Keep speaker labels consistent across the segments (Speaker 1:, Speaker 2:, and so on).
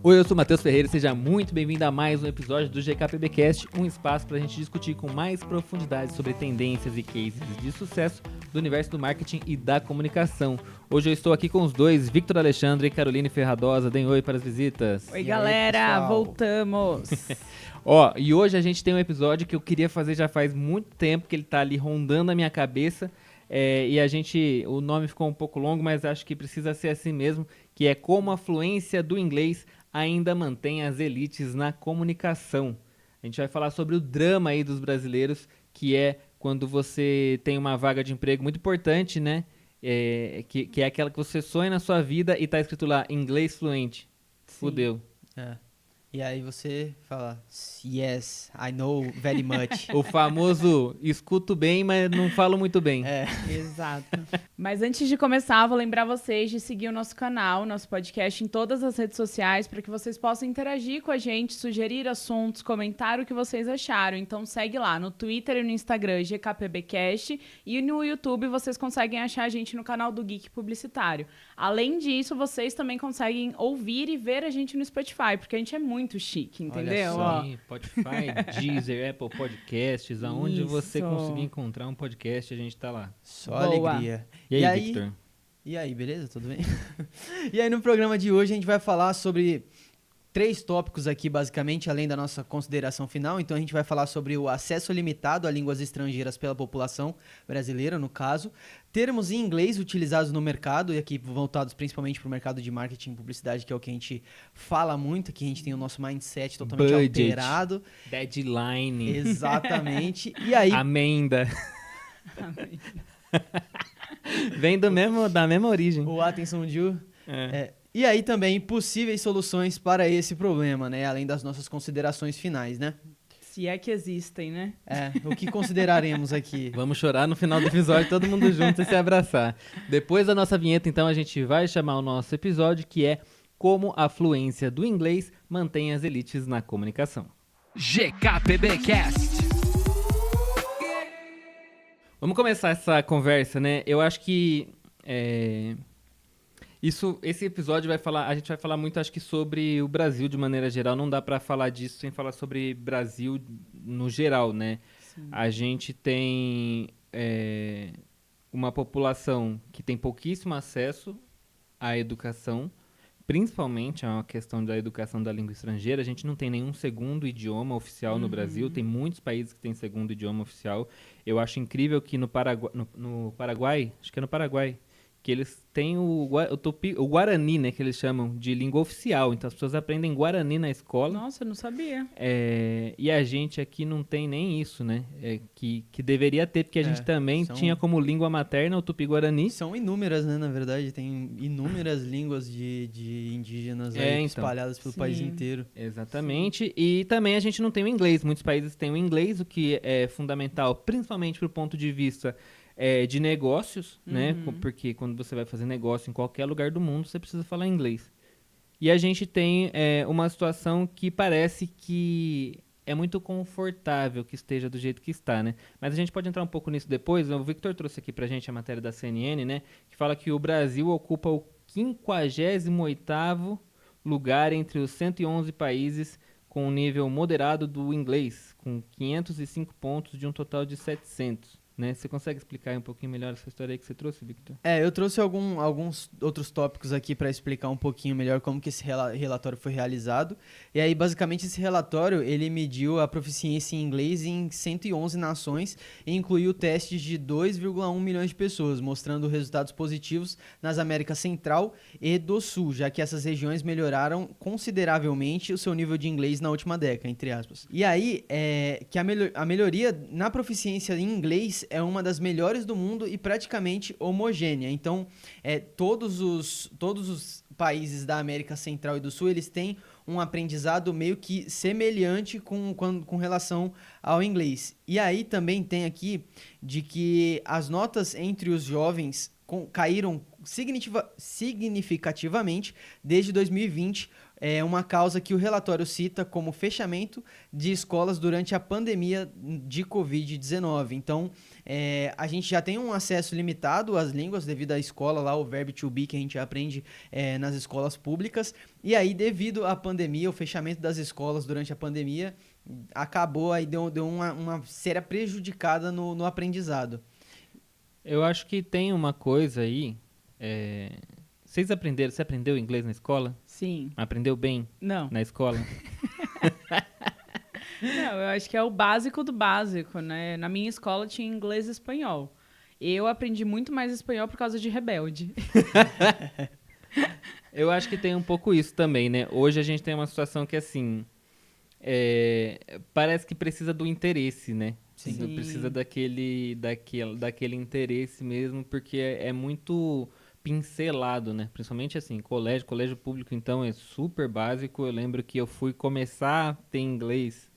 Speaker 1: Oi, eu sou o Matheus Ferreira e seja muito bem-vindo a mais um episódio do GKPBcast, um espaço para a gente discutir com mais profundidade sobre tendências e cases de sucesso do universo do marketing e da comunicação. Hoje eu estou aqui com os dois, Victor Alexandre e Caroline Ferradosa. Deem oi para as visitas.
Speaker 2: Oi, galera, voltamos.
Speaker 1: E hoje a gente tem um episódio que eu queria fazer já faz muito tempo, que ele tá ali rondando a minha cabeça. O nome ficou um pouco longo, mas acho que precisa ser assim mesmo, que é como a fluência do inglês ainda mantém as elites na comunicação. A gente vai falar sobre o drama aí dos brasileiros, que é quando você tem uma vaga de emprego muito importante, né? Que é aquela que você sonha na sua vida e tá escrito lá, inglês fluente.
Speaker 2: Sim.
Speaker 1: Fudeu.
Speaker 3: E aí você fala, yes, I know very much.
Speaker 1: O famoso escuto bem, mas não falo muito bem.
Speaker 2: Exato. Mas antes de começar, vou lembrar vocês de seguir o nosso canal, nosso podcast em todas as redes sociais, para que vocês possam interagir com a gente, sugerir assuntos, comentar o que vocês acharam. Então segue lá no Twitter e no Instagram, GKPBcast, e no YouTube vocês conseguem achar a gente no canal do Geek Publicitário. Além disso, vocês também conseguem ouvir e ver a gente no Spotify, porque a gente é muito chique, entendeu?
Speaker 1: Sim, Spotify, Deezer, Apple Podcasts, aonde você conseguir encontrar um podcast, a gente tá lá.
Speaker 3: Só Boa. Alegria.
Speaker 1: E aí, Victor?
Speaker 3: E aí, beleza? Tudo bem? E aí, no programa de hoje, a gente vai falar sobre 3 tópicos aqui, basicamente, além da nossa consideração final. Então, a gente vai falar sobre o acesso limitado a línguas estrangeiras pela população brasileira, no caso. Termos em inglês utilizados no mercado, e aqui voltados principalmente para o mercado de marketing e publicidade, que é o que a gente fala muito, que a gente tem o nosso mindset totalmente alterado.
Speaker 1: Deadline.
Speaker 3: Exatamente. E aí...
Speaker 1: Amenda. Vem da mesma origem.
Speaker 3: O Attention Due. E aí também possíveis soluções para esse problema, né? Além das nossas considerações finais, né?
Speaker 2: Se é que existem, né?
Speaker 3: O que consideraremos aqui?
Speaker 1: Vamos chorar no final do episódio, todo mundo junto e se abraçar. Depois da nossa vinheta, então, a gente vai chamar o nosso episódio, que é como a fluência do inglês mantém as elites na comunicação. GKPBcast. Vamos começar essa conversa, né? Eu acho que esse episódio a gente vai falar muito, acho que, sobre o Brasil de maneira geral. Não dá pra falar disso sem falar sobre Brasil no geral, né?
Speaker 2: Sim.
Speaker 1: A gente tem uma população que tem pouquíssimo acesso à educação, principalmente a questão da educação da língua estrangeira. A gente não tem nenhum segundo idioma oficial no Brasil. Tem muitos países que têm segundo idioma oficial. Eu acho incrível que no Paraguai, acho que é no Paraguai, que eles têm o Guarani, né, que eles chamam de língua oficial. Então as pessoas aprendem Guarani na escola.
Speaker 2: Nossa, eu não sabia.
Speaker 1: E a gente aqui não tem nem isso, né? Que deveria ter, porque a gente também tinha como língua materna o Tupi-Guarani.
Speaker 3: São inúmeras, né, na verdade. Tem inúmeras línguas de indígenas aí espalhadas pelo país inteiro.
Speaker 1: Exatamente. Sim. E também a gente não tem o inglês. Muitos países têm o inglês, o que é fundamental, principalmente do ponto de vista de negócios, né? Porque quando você vai fazer negócio em qualquer lugar do mundo, você precisa falar inglês. E a gente tem uma situação que parece que é muito confortável que esteja do jeito que está, né? Mas a gente pode entrar um pouco nisso depois. O Victor trouxe aqui pra gente a matéria da CNN, né? Que fala que o Brasil ocupa o 58º lugar entre os 111 países com um nível moderado do inglês, com 505 pontos de um total de 700. Né? Você consegue explicar um pouquinho melhor essa história aí que você trouxe, Victor?
Speaker 3: Eu trouxe alguns outros tópicos aqui para explicar um pouquinho melhor como que esse relatório foi realizado. E aí, basicamente, esse relatório, ele mediu a proficiência em inglês em 111 nações e incluiu testes de 2,1 milhões de pessoas, mostrando resultados positivos nas Américas Central e do Sul, já que essas regiões melhoraram consideravelmente o seu nível de inglês na última década, entre aspas. E aí, que a melhoria na proficiência em inglês é uma das melhores do mundo e praticamente homogênea. Então, todos os países da América Central e do Sul, eles têm um aprendizado meio que semelhante com relação ao inglês. E aí também tem aqui de que as notas entre os jovens caíram significativamente desde 2020, é uma causa que o relatório cita como fechamento de escolas durante a pandemia de Covid-19. Então, a gente já tem um acesso limitado às línguas devido à escola lá, o verbo to be que a gente aprende nas escolas públicas. E aí, devido à pandemia, o fechamento das escolas durante a pandemia acabou, aí deu uma séria prejudicada no aprendizado.
Speaker 1: Eu acho que tem uma coisa aí. Você aprendeu inglês na escola?
Speaker 2: Sim.
Speaker 1: Aprendeu bem
Speaker 2: Não.
Speaker 1: na escola?
Speaker 2: Não, eu acho que é o básico do básico, né? Na minha escola tinha inglês e espanhol. Eu aprendi muito mais espanhol por causa de Rebelde.
Speaker 1: Eu acho que tem um pouco isso também, né? Hoje a gente tem uma situação que, assim, parece que precisa do interesse, né?
Speaker 2: Sim.
Speaker 1: Precisa daquele interesse mesmo, porque é muito pincelado, né? Principalmente, assim, colégio público, então, é super básico. Eu lembro que eu fui começar a ter inglês,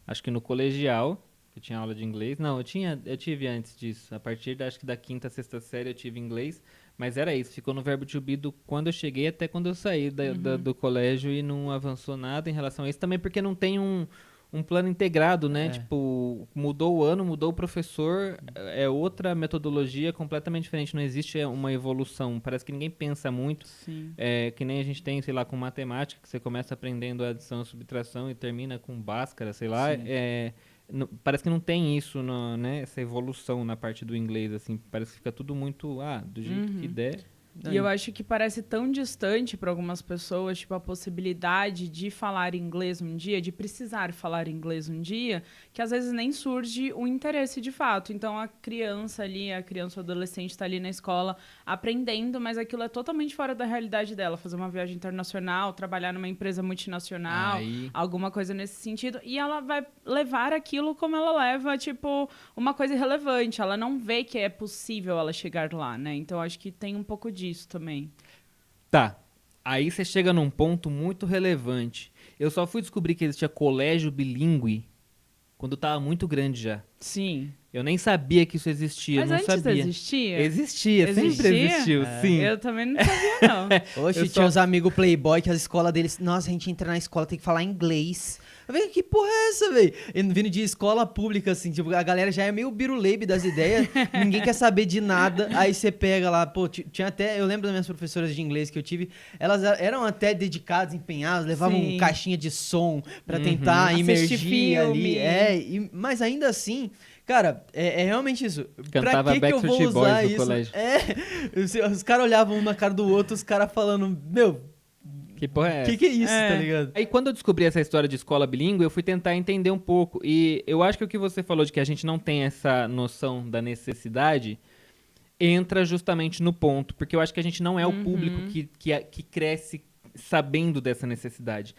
Speaker 1: acho que no colegial, eu tinha aula de inglês. Não, eu tive antes disso. A partir, acho que da 5ª, 6ª série eu tive inglês. Mas era isso, ficou no verbo to be quando eu cheguei até quando eu saí do colégio e não avançou nada em relação a isso. Também porque não tem um plano integrado, né? Tipo, mudou o ano, mudou o professor, é outra metodologia completamente diferente. Não existe uma evolução. Parece que ninguém pensa muito.
Speaker 2: Sim.
Speaker 1: Que nem a gente tem, sei lá, com matemática, que você começa aprendendo adição, subtração e termina com Bhaskara, sei lá. Parece que não tem isso, né? Essa evolução na parte do inglês, assim. Parece que fica tudo muito, do jeito que der.
Speaker 2: E eu acho que parece tão distante para algumas pessoas, tipo, a possibilidade de falar inglês um dia, de precisar falar inglês um dia, que às vezes nem surge o interesse de fato. Então, a criança ou adolescente está ali na escola aprendendo, mas aquilo é totalmente fora da realidade dela. Fazer uma viagem internacional, trabalhar numa empresa multinacional, alguma coisa nesse sentido. E ela vai levar aquilo como ela leva, tipo, uma coisa irrelevante. Ela não vê que é possível ela chegar lá, né? Então, acho que tem um pouco disso também.
Speaker 1: Tá. Aí você chega num ponto muito relevante. Eu só fui descobrir que existia colégio bilíngue quando tava muito grande já.
Speaker 2: Sim.
Speaker 1: Eu nem sabia que isso existia.
Speaker 2: Mas
Speaker 1: não
Speaker 2: antes
Speaker 1: sabia.
Speaker 2: Existia?
Speaker 1: Existia, sempre existiu, sim.
Speaker 2: Eu também não sabia, não.
Speaker 3: Hoje tinha os amigos playboy que a escola deles... Nossa, a gente entra na escola, tem que falar inglês. Eu falei, que porra é essa, velho? Vindo de escola pública, assim, tipo, a galera já é meio biruleibe das ideias, ninguém quer saber de nada, aí você pega lá, pô, tinha até... Eu lembro das minhas professoras de inglês que eu tive, elas eram até dedicadas, empenhadas, levavam caixinha de som pra tentar imergir ali. Mas ainda assim... Cara, é realmente isso.
Speaker 1: Cantava
Speaker 3: pra que eu vou usar isso?
Speaker 1: Colégio.
Speaker 3: Os caras olhavam um na cara do outro, os caras falando, meu,
Speaker 1: que porra é essa?
Speaker 3: Que é isso, tá ligado?
Speaker 1: Aí quando eu descobri essa história de escola bilíngue, eu fui tentar entender um pouco. E eu acho que o que você falou de que a gente não tem essa noção da necessidade entra justamente no ponto. Porque eu acho que a gente não é o público que cresce sabendo dessa necessidade.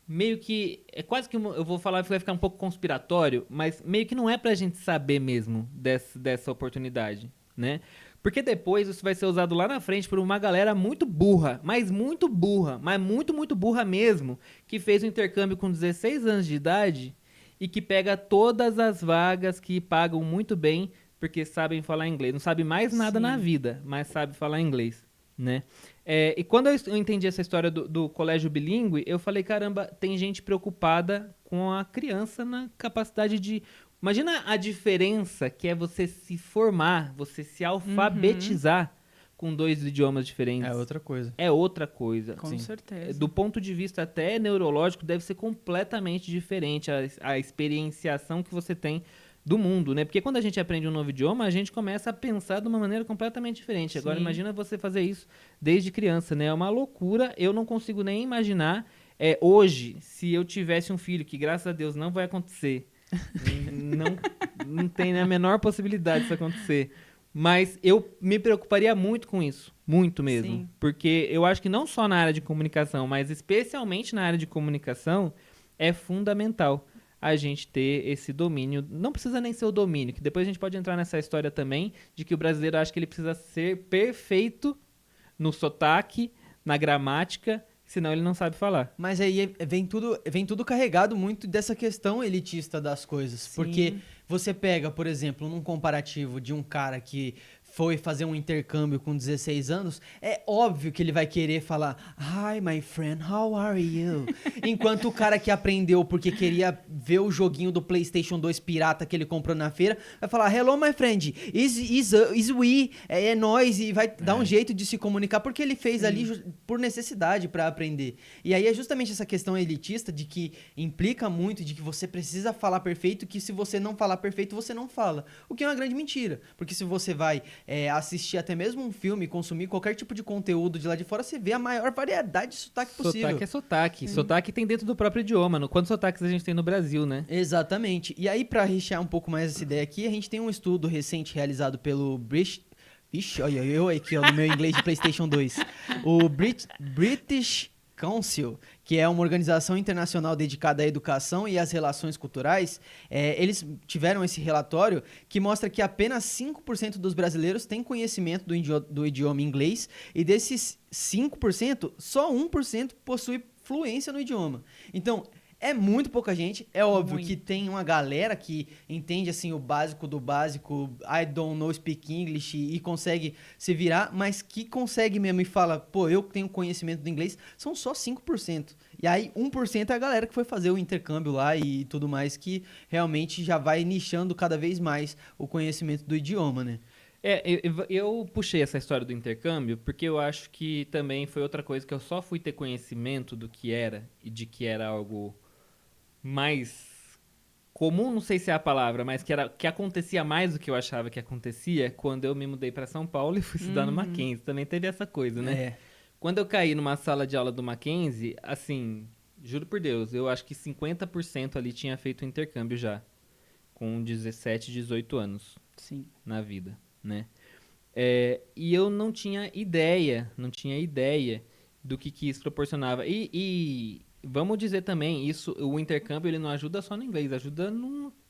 Speaker 1: Meio que, é quase que, eu vou falar, vai ficar um pouco conspiratório, mas meio que não é pra gente saber mesmo dessa oportunidade, né? Porque depois isso vai ser usado lá na frente por uma galera muito burra, mas muito burra mesmo, que fez o intercâmbio com 16 anos de idade e que pega todas as vagas que pagam muito bem porque sabem falar inglês. Não sabe mais nada na vida, mas sabe falar inglês, né? E quando eu entendi essa história do colégio bilíngue, eu falei, caramba, tem gente preocupada com a criança na capacidade de... Imagina a diferença que é você se formar, você se alfabetizar com 2 idiomas diferentes.
Speaker 3: É outra coisa.
Speaker 1: É outra coisa.
Speaker 2: Com certeza.
Speaker 1: Do ponto de vista até neurológico, deve ser completamente diferente a experienciação que você tem do mundo, né? Porque quando a gente aprende um novo idioma, a gente começa a pensar de uma maneira completamente diferente. Agora, imagina você fazer isso desde criança, né? É uma loucura. Eu não consigo nem imaginar. Hoje, se eu tivesse um filho, que graças a Deus não vai acontecer, não tem a menor possibilidade disso acontecer. Mas eu me preocuparia muito com isso. Muito mesmo.
Speaker 2: Sim.
Speaker 1: Porque eu acho que não só na área de comunicação, mas especialmente na área de comunicação, é fundamental a gente ter esse domínio. Não precisa nem ser o domínio, que depois a gente pode entrar nessa história também, de que o brasileiro acha que ele precisa ser perfeito no sotaque, na gramática, senão ele não sabe falar.
Speaker 3: Mas aí vem tudo carregado muito dessa questão elitista das coisas. Sim. Porque você pega, por exemplo, num comparativo de um cara que foi fazer um intercâmbio com 16 anos, é óbvio que ele vai querer falar "Hi, my friend, how are you?" Enquanto o cara que aprendeu porque queria ver o joguinho do PlayStation 2 pirata que ele comprou na feira, vai falar "Hello, my friend, is we?" É nóis, e vai dar um jeito de se comunicar, porque ele fez ali por necessidade para aprender. E aí é justamente essa questão elitista de que implica muito de que você precisa falar perfeito, que se você não falar perfeito, você não fala. O que é uma grande mentira, porque se você vai assistir até mesmo um filme, consumir qualquer tipo de conteúdo de lá de fora, você vê a maior variedade de sotaque possível.
Speaker 1: Sotaque é sotaque. Sotaque tem dentro do próprio idioma. Quantos sotaques a gente tem no Brasil, né?
Speaker 3: Exatamente. E aí, pra rechear um pouco mais essa ideia aqui, a gente tem um estudo recente realizado pelo Vixe, olha eu aqui, ó, no meu inglês de PlayStation 2. O British Council, que é uma organização internacional dedicada à educação e às relações culturais, eles tiveram esse relatório que mostra que apenas 5% dos brasileiros têm conhecimento do idioma inglês, e desses 5%, só 1% possui fluência no idioma. Então, é muito pouca gente. É óbvio que tem uma galera que entende assim o básico do básico, I don't know speak English, e consegue se virar, mas que consegue mesmo e fala, pô, eu tenho conhecimento do inglês, são só 5%. E aí 1% é a galera que foi fazer o intercâmbio lá e tudo mais, que realmente já vai nichando cada vez mais o conhecimento do idioma, né?
Speaker 1: Eu puxei essa história do intercâmbio porque eu acho que também foi outra coisa que eu só fui ter conhecimento do que era e de que era algo mais comum, não sei se é a palavra, mas que acontecia mais do que eu achava que acontecia quando eu me mudei para São Paulo e fui estudar no Mackenzie. Também teve essa coisa, né? Quando eu caí numa sala de aula do Mackenzie, assim, juro por Deus, eu acho que 50% ali tinha feito intercâmbio já, com 17, 18 anos.
Speaker 2: Sim.
Speaker 1: Na vida, né? E eu não tinha ideia do que isso proporcionava. E vamos dizer também, o intercâmbio ele não ajuda só no inglês, ajuda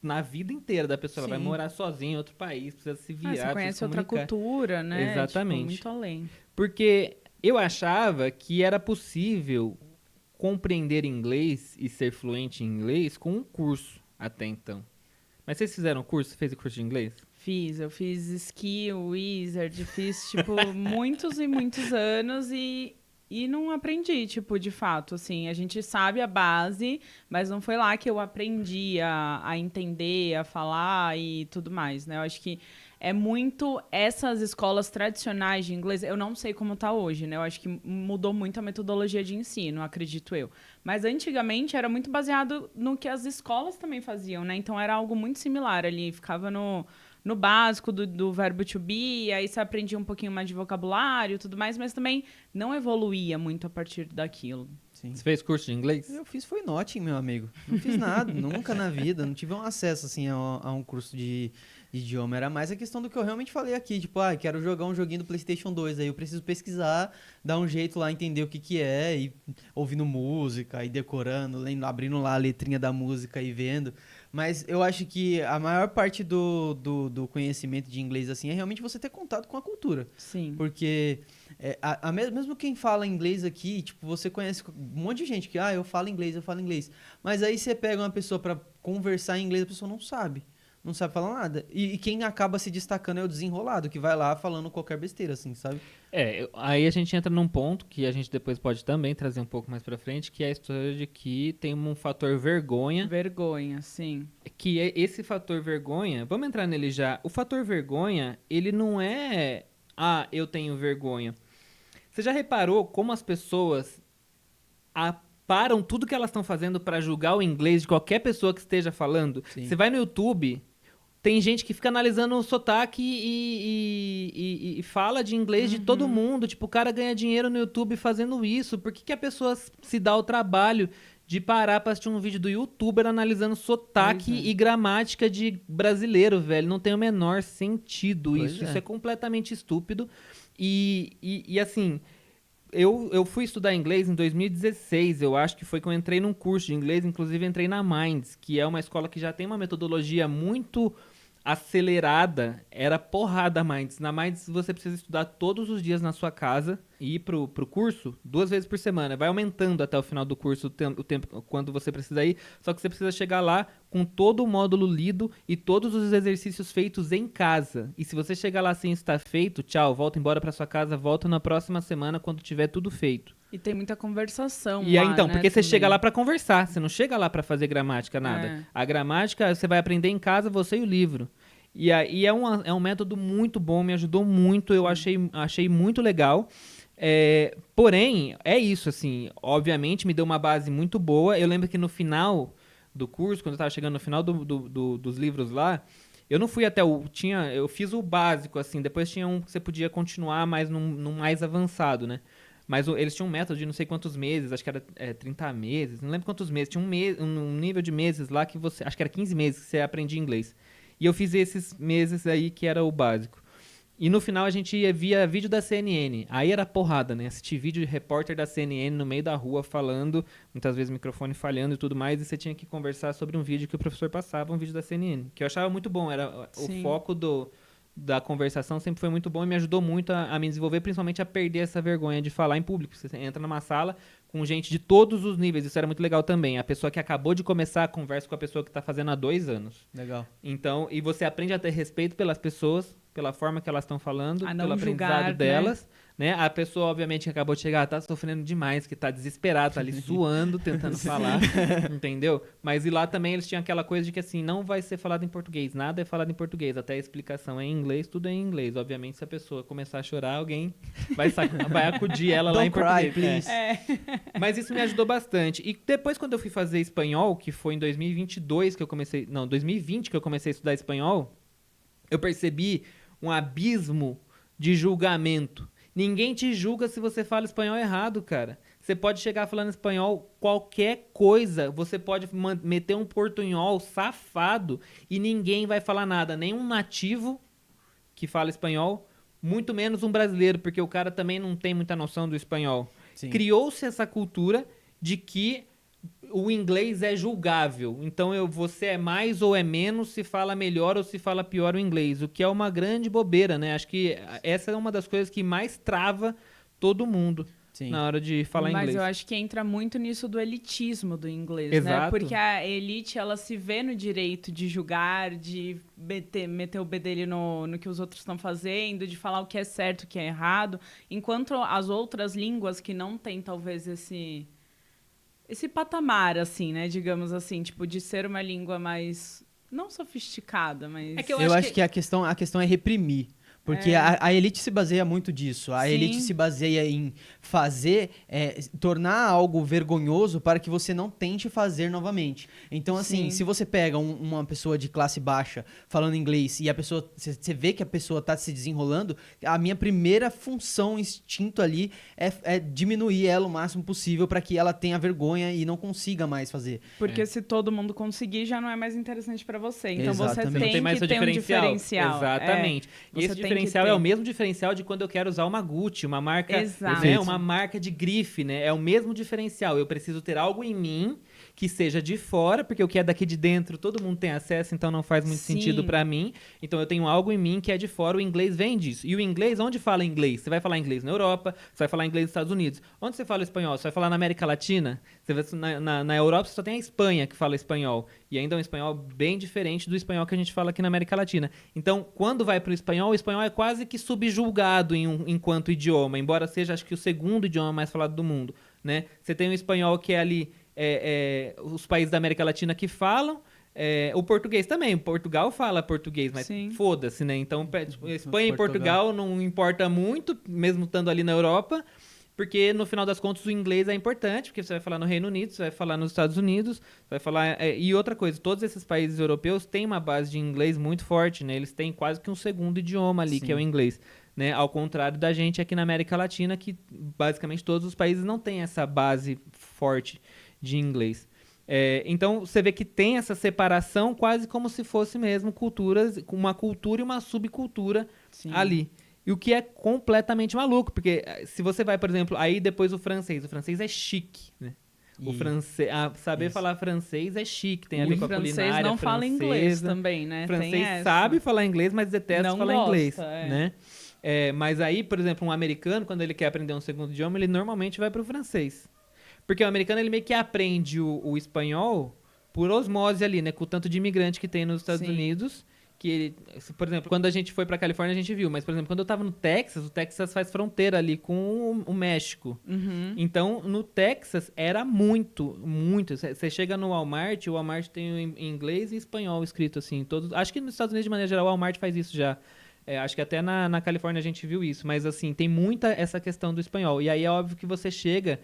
Speaker 1: na vida inteira da pessoa. Ela vai morar sozinha em outro país, precisa se virar,
Speaker 2: você conhece outra cultura, né?
Speaker 1: Exatamente.
Speaker 2: Tipo, muito além.
Speaker 1: Porque eu achava que era possível compreender inglês e ser fluente em inglês com um curso até então. Mas vocês fizeram curso? Fez o curso de inglês?
Speaker 2: Eu fiz Skill, Wizard, fiz, tipo, muitos e muitos anos e não aprendi, tipo, de fato, assim, a gente sabe a base, mas não foi lá que eu aprendi a entender, a falar e tudo mais, né? Eu acho que é muito essas escolas tradicionais de inglês, eu não sei como tá hoje, né? Eu acho que mudou muito a metodologia de ensino, acredito eu. Mas antigamente era muito baseado no que as escolas também faziam, né? Então era algo muito similar ali, ficava no básico do verbo to be, aí você aprendia um pouquinho mais de vocabulário e tudo mais, mas também não evoluía muito a partir daquilo.
Speaker 3: Sim.
Speaker 1: Você fez curso de inglês?
Speaker 3: Eu fiz foi Notting, meu amigo. Não fiz nada, nunca na vida. Não tive um acesso, assim, a um curso de idioma. Era mais a questão do que eu realmente falei aqui. Tipo, quero jogar um joguinho do PlayStation 2. Aí eu preciso pesquisar, dar um jeito lá, entender o que é, e ouvindo música, e decorando, lendo, abrindo lá a letrinha da música e vendo. Mas eu acho que a maior parte do conhecimento de inglês, assim, é realmente você ter contato com a cultura.
Speaker 2: Sim.
Speaker 3: Porque mesmo quem fala inglês aqui, tipo, você conhece um monte de gente que, eu falo inglês. Mas aí você pega uma pessoa pra conversar em inglês, a pessoa não sabe falar nada. E quem acaba se destacando é o desenrolado, que vai lá falando qualquer besteira, assim, sabe?
Speaker 1: Aí a gente entra num ponto que a gente depois pode também trazer um pouco mais pra frente, que é a história de que tem um fator vergonha.
Speaker 2: Vergonha, sim.
Speaker 1: Que é esse fator vergonha, vamos entrar nele já. O fator vergonha, ele não é, eu tenho vergonha. Você já reparou como as pessoas param tudo que elas estão fazendo pra julgar o inglês de qualquer pessoa que esteja falando?
Speaker 3: Sim.
Speaker 1: Você vai no YouTube, tem gente que fica analisando o sotaque e fala de inglês de todo mundo. Tipo, o cara ganha dinheiro no YouTube fazendo isso. Por que a pessoa se dá o trabalho de parar pra assistir um vídeo do YouTuber analisando sotaque e gramática de brasileiro, velho? Não tem o menor sentido isso. Isso é completamente estúpido. E assim, eu fui estudar inglês em 2016, eu acho que foi quando eu entrei num curso de inglês, inclusive entrei na Minds, que é uma escola que já tem uma metodologia muito acelerada. Era porrada a Minds. Na Minds você precisa estudar todos os dias na sua casa. ir pro curso 2 vezes por semana. Vai aumentando até o final do curso o tempo quando você precisa ir, só que você precisa chegar lá com todo o módulo lido e todos os exercícios feitos em casa. E se você chegar lá sem estar feito, tchau, volta embora para sua casa, volta na próxima semana quando tiver tudo feito.
Speaker 2: E tem muita conversação
Speaker 1: E aí,
Speaker 2: lá,
Speaker 1: então,
Speaker 2: né,
Speaker 1: porque você
Speaker 2: também.
Speaker 1: chega lá para conversar, você não chega lá para fazer gramática, nada.
Speaker 2: É.
Speaker 1: A gramática você vai aprender em casa, você e o livro. E aí é um método muito bom, me ajudou muito, eu achei muito legal. Porém, é isso, assim, obviamente me deu uma base muito boa. Eu lembro que no final do curso, quando eu estava chegando no final dos livros lá, eu não fui até eu fiz o básico, assim, depois tinha um que você podia continuar mais num mais avançado, né? Mas eles tinham um método de não sei quantos meses, acho que era 30 meses, não lembro quantos meses, tinha um nível de meses lá que acho que era 15 meses que você aprendia inglês. E eu fiz esses meses aí que era o básico. E no final a gente via vídeo da CNN. Aí era porrada, né? Assistir vídeo de repórter da CNN no meio da rua falando, muitas vezes o microfone falhando e tudo mais, e você tinha que conversar sobre um vídeo que o professor passava, um vídeo da CNN. Que eu achava muito bom, era
Speaker 2: Sim.
Speaker 1: o foco da conversação sempre foi muito bom e me ajudou muito a me desenvolver, principalmente a perder essa vergonha de falar em público. Você entra numa sala com gente de todos os níveis, isso era muito legal também. A pessoa que acabou de começar a conversa com a pessoa que está fazendo há 2 anos.
Speaker 3: Legal.
Speaker 1: Então, e você aprende a ter respeito pelas pessoas, pela forma que elas estão falando,
Speaker 2: A não
Speaker 1: pelo
Speaker 2: julgar,
Speaker 1: aprendizado delas, né? A pessoa, obviamente, que acabou de chegar, tá sofrendo demais, que tá desesperada, tá ali suando, tentando falar, entendeu? Mas e lá também eles tinham aquela coisa de que, assim, não vai ser falado em português, nada é falado em português, até a explicação é em inglês, tudo é em inglês. Obviamente, se a pessoa começar a chorar, alguém vai acudir ela lá em
Speaker 3: Don't cry,
Speaker 1: português.
Speaker 3: please.
Speaker 1: Mas isso me ajudou bastante. E depois, quando eu fui fazer espanhol, que foi em 2022 que eu comecei... Não, 2020 que eu comecei a estudar espanhol, eu percebi um abismo de julgamento. Ninguém te julga se você fala espanhol errado, cara. Você pode chegar falando espanhol qualquer coisa. Você pode meter um portunhol safado e ninguém vai falar nada. Nem um nativo que fala espanhol, muito menos um brasileiro, porque o cara também não tem muita noção do espanhol.
Speaker 3: Sim.
Speaker 1: Criou-se essa cultura de que o inglês é julgável. Então, você é mais ou é menos se fala melhor ou se fala pior o inglês, o que é uma grande bobeira, né? Acho que essa é uma das coisas que mais trava todo mundo
Speaker 3: Sim.
Speaker 1: na hora de falar
Speaker 2: Mas
Speaker 1: inglês.
Speaker 2: eu acho que entra muito nisso do elitismo do inglês,
Speaker 1: Exato.
Speaker 2: né? Porque a elite, ela se vê no direito de julgar, de meter o bedelho no que os outros estão fazendo, de falar o que é certo, o que é errado, enquanto as outras línguas que não têm, talvez, esse patamar, assim, né? Digamos assim, tipo, de ser uma língua mais, não sofisticada, mas...
Speaker 1: É que eu
Speaker 3: Eu
Speaker 1: acho
Speaker 3: acho que a questão é reprimir. Porque a elite se baseia muito disso. A
Speaker 2: Sim.
Speaker 3: elite se baseia em fazer, tornar algo vergonhoso para que você não tente fazer novamente. Então, assim,
Speaker 2: Sim.
Speaker 3: se você pega uma pessoa de classe baixa falando inglês e a pessoa, você vê que a pessoa está se desenrolando, a minha primeira função, instinto ali é diminuir ela o máximo possível para que ela tenha vergonha e não consiga mais fazer.
Speaker 2: Porque se todo mundo conseguir, já não é mais interessante pra você. Então você
Speaker 3: Exatamente.
Speaker 2: tem
Speaker 1: Não tem mais
Speaker 2: que
Speaker 1: o
Speaker 2: ter um diferencial.
Speaker 1: Exatamente. E
Speaker 2: Você
Speaker 1: esse
Speaker 2: tem que
Speaker 1: diferencial
Speaker 2: ter.
Speaker 1: é o mesmo diferencial de quando eu quero usar uma Gucci, uma marca,
Speaker 2: Exato.
Speaker 1: né, uma marca de grife, né? É o mesmo diferencial. Eu preciso ter algo em mim que seja de fora, porque o que é daqui de dentro todo mundo tem acesso, então não faz muito
Speaker 2: Sim.
Speaker 1: sentido pra mim. Então eu tenho algo em mim que é de fora, o inglês vem disso. E o inglês, onde fala inglês? Você vai falar inglês na Europa, você vai falar inglês nos Estados Unidos. Onde você fala espanhol? Você vai falar na América Latina? Você vai, na Europa você só tem a Espanha que fala espanhol. E ainda é um espanhol bem diferente do espanhol que a gente fala aqui na América Latina. Então, quando vai pro espanhol, o espanhol é quase que subjulgado enquanto idioma, embora seja, acho que, o segundo idioma mais falado do mundo, né? Você tem o espanhol que é ali os países da América Latina que falam, o português também. Portugal fala português, mas
Speaker 2: Sim.
Speaker 1: foda-se, né? Então, Espanha e Portugal não importa muito, mesmo estando ali na Europa, porque no final das contas o inglês é importante, porque você vai falar no Reino Unido, você vai falar nos Estados Unidos, você vai falar... e outra coisa, todos esses países europeus têm uma base de inglês muito forte, né? Eles têm quase que um segundo idioma ali,
Speaker 3: Sim.
Speaker 1: que é o inglês. Né? Ao contrário da gente aqui na América Latina, que basicamente todos os países não têm essa base forte de inglês. Então, você vê que tem essa separação quase como se fosse mesmo culturas, uma cultura e uma subcultura
Speaker 2: Sim.
Speaker 1: ali. E o que é completamente maluco, porque se você vai, por exemplo, aí depois o francês é chique, né? O francês, saber falar francês é chique, tem a ver com a culinária francesa.
Speaker 2: O francês não fala inglês também, né?
Speaker 1: O francês
Speaker 2: Tem essa.
Speaker 1: sabe falar inglês, mas detesta
Speaker 2: Não
Speaker 1: falar
Speaker 2: gosta,
Speaker 1: inglês, né? Mas aí, por exemplo, um americano, quando ele quer aprender um segundo idioma, ele normalmente vai pro francês. Porque o americano, ele meio que aprende o espanhol por osmose ali, né? Com o tanto de imigrante que tem nos Estados
Speaker 2: Sim.
Speaker 1: Unidos. Que ele, por exemplo, quando a gente foi pra Califórnia, a gente viu. Mas, por exemplo, quando eu tava no Texas, o Texas faz fronteira ali com o México.
Speaker 2: Uhum.
Speaker 1: Então, no Texas, era muito, muito. Você chega no Walmart, o Walmart tem em inglês e espanhol escrito assim. Todos, acho que nos Estados Unidos, de maneira geral, o Walmart faz isso já. Acho que até na Califórnia a gente viu isso. Mas, assim, tem muita essa questão do espanhol. E aí é óbvio que você chega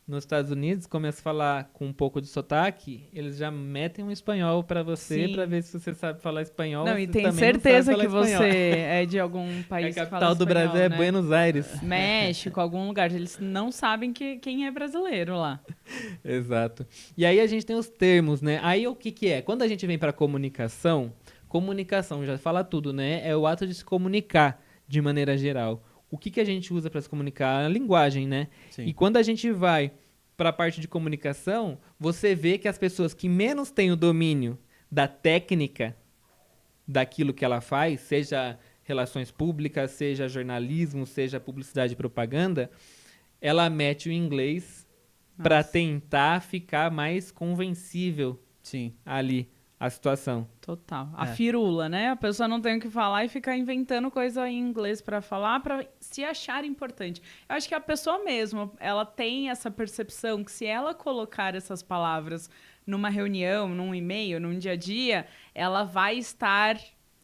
Speaker 1: nos Estados Unidos, começa a falar com um pouco de sotaque, eles já metem um espanhol pra você,
Speaker 2: Sim.
Speaker 1: pra ver se você sabe falar espanhol.
Speaker 2: Não, e
Speaker 1: você
Speaker 2: tem
Speaker 1: também
Speaker 2: certeza
Speaker 1: não sabe
Speaker 2: que
Speaker 1: falar
Speaker 2: você
Speaker 1: espanhol.
Speaker 2: é de algum país
Speaker 1: A
Speaker 2: que fala
Speaker 1: capital do
Speaker 2: espanhol,
Speaker 1: Brasil é
Speaker 2: né?
Speaker 1: Buenos Aires.
Speaker 2: México, algum lugar. Eles não sabem quem é brasileiro lá.
Speaker 1: Exato. E aí a gente tem os termos, né? Aí o que que é? Quando a gente vem pra comunicação já fala tudo, né? É o ato de se comunicar de maneira geral. O que que a gente usa pra se comunicar? A linguagem, né?
Speaker 3: Sim.
Speaker 1: E quando a gente vai para a parte de comunicação, você vê que as pessoas que menos têm o domínio da técnica daquilo que ela faz, seja relações públicas, seja jornalismo, seja publicidade e propaganda, ela mete o inglês para
Speaker 2: Nossa.
Speaker 1: tentar ficar mais convencível
Speaker 3: Sim.
Speaker 1: ali a situação.
Speaker 2: Total. A
Speaker 3: É.
Speaker 2: firula, né? A pessoa não tem o que falar e ficar inventando coisa em inglês pra falar, pra se achar importante. Eu acho que a pessoa mesmo, ela tem essa percepção que se ela colocar essas palavras numa reunião, num e-mail, num dia a dia, ela vai estar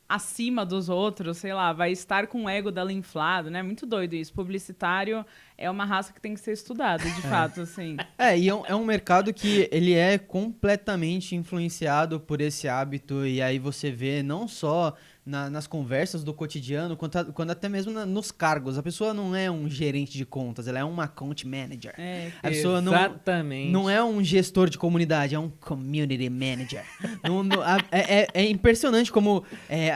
Speaker 2: acima dos outros, sei lá, vai estar com o ego dela inflado, né? Muito doido isso. Publicitário é uma raça que tem que ser estudada, de fato, assim.
Speaker 3: E é um mercado que ele é completamente influenciado por esse hábito, e aí você vê não só nas conversas do cotidiano, quanto até mesmo nos cargos. A pessoa não é um gerente de contas, ela é uma account manager. A pessoa
Speaker 1: Exatamente.
Speaker 3: não é um gestor de comunidade, é um community manager. É impressionante como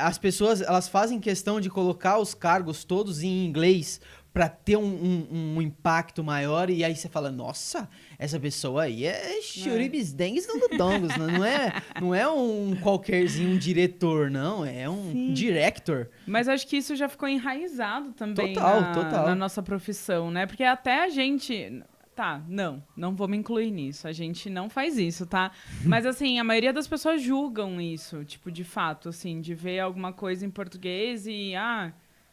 Speaker 3: as pessoas elas fazem questão de colocar os cargos todos em inglês pra ter um impacto maior, e aí você fala, nossa, essa pessoa aí é churibisdengues dongos, não é um qualquerzinho, um diretor, não, é um
Speaker 2: Sim.
Speaker 3: director.
Speaker 2: Mas acho que isso já ficou enraizado também
Speaker 3: Total.
Speaker 2: na nossa profissão, né? Porque até a gente... Tá, não vou me incluir nisso. A gente não faz isso, tá? Mas, assim, a maioria das pessoas julgam isso, tipo, de fato, assim, de ver alguma coisa em português e,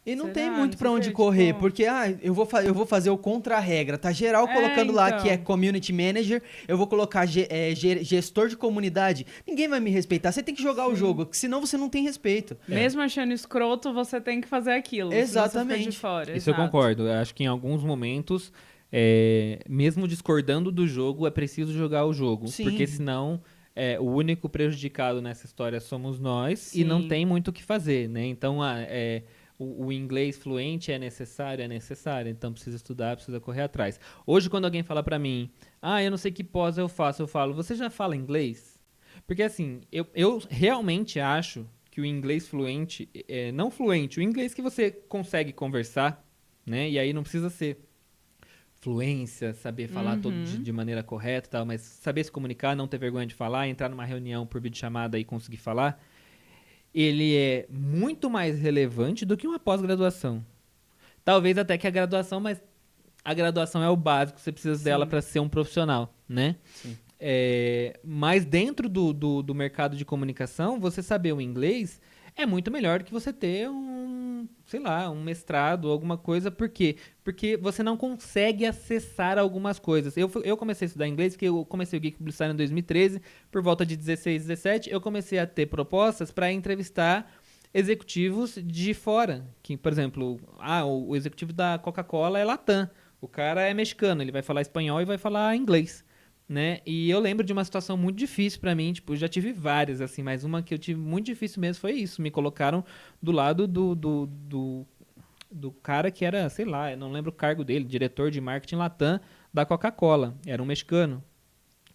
Speaker 3: E não
Speaker 2: será?
Speaker 3: tem
Speaker 2: Não
Speaker 3: muito pra
Speaker 2: sei o
Speaker 3: onde
Speaker 2: quê,
Speaker 3: correr,
Speaker 2: tipo-
Speaker 3: porque eu vou fazer o contra-regra. Tá geral colocando lá
Speaker 2: então.
Speaker 3: que é community manager, eu vou colocar gestor de comunidade. Ninguém vai me respeitar, você tem que jogar o jogo, que senão você não tem respeito.
Speaker 2: Mesmo achando escroto, você tem que fazer aquilo. senão você
Speaker 3: Exatamente.
Speaker 2: fica de fora.
Speaker 1: Isso eu
Speaker 2: exato.
Speaker 1: concordo. Eu acho que em alguns momentos, mesmo discordando do jogo, é preciso jogar o jogo.
Speaker 3: Sim.
Speaker 1: Porque senão o único prejudicado nessa história somos nós e não
Speaker 2: Sim.
Speaker 1: tem muito o que fazer, né? Então, o inglês fluente é necessário, então precisa estudar, precisa correr atrás. Hoje, quando alguém fala pra mim, eu não sei que pós eu faço, eu falo, você já fala inglês? Porque assim, eu realmente acho que o inglês fluente, não fluente, o inglês que você consegue conversar, né? E aí não precisa ser fluência, saber falar todo de maneira correta e tal, mas saber se comunicar, não ter vergonha de falar, entrar numa reunião por videochamada e conseguir falar, ele é muito mais relevante do que uma pós-graduação. Talvez até que a graduação, mas a graduação é o básico, você precisa dela para ser um profissional, né?
Speaker 3: Sim.
Speaker 1: Mas dentro do mercado de comunicação, você saber o inglês é muito melhor do que você ter um mestrado, alguma coisa. Por quê? Porque você não consegue acessar algumas coisas. Eu comecei a estudar inglês porque eu comecei o Geek Publicitário em 2013, por volta de 16, 17, eu comecei a ter propostas para entrevistar executivos de fora. Que, por exemplo, o executivo da Coca-Cola é Latam. O cara é mexicano, ele vai falar espanhol e vai falar inglês. Né? E eu lembro de uma situação muito difícil pra mim, tipo, já tive várias, assim, mas uma que eu tive muito difícil mesmo foi isso. Me colocaram do lado do cara que era, sei lá, eu não lembro o cargo dele, diretor de marketing Latam da Coca-Cola. Era um mexicano.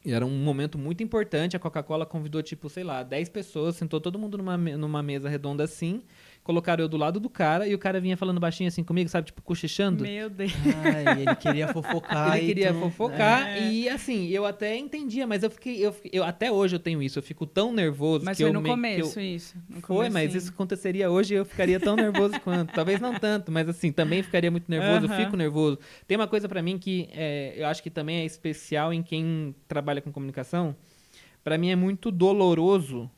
Speaker 1: E era um momento muito importante, a Coca-Cola convidou, tipo, sei lá, 10 pessoas, sentou todo mundo numa mesa redonda assim, colocaram eu do lado do cara e o cara vinha falando baixinho assim comigo, sabe? Tipo, cochichando.
Speaker 2: Meu Deus.
Speaker 3: Ai, ele queria fofocar.
Speaker 1: Ele queria
Speaker 3: tu não-
Speaker 1: fofocar e assim, eu até entendia, mas eu até hoje eu tenho isso, eu fico tão nervoso
Speaker 2: Mas
Speaker 1: que
Speaker 2: foi
Speaker 1: eu
Speaker 2: no
Speaker 1: meio que
Speaker 2: começo isso. No
Speaker 1: Foi, mas
Speaker 2: comecinho.
Speaker 1: isso aconteceria hoje e eu ficaria tão nervoso quanto. Talvez não tanto, mas assim, também ficaria muito nervoso, eu
Speaker 2: Aham.
Speaker 1: fico nervoso. Tem uma coisa pra mim que eu acho que também é especial em quem trabalha com comunicação. Pra mim é muito doloroso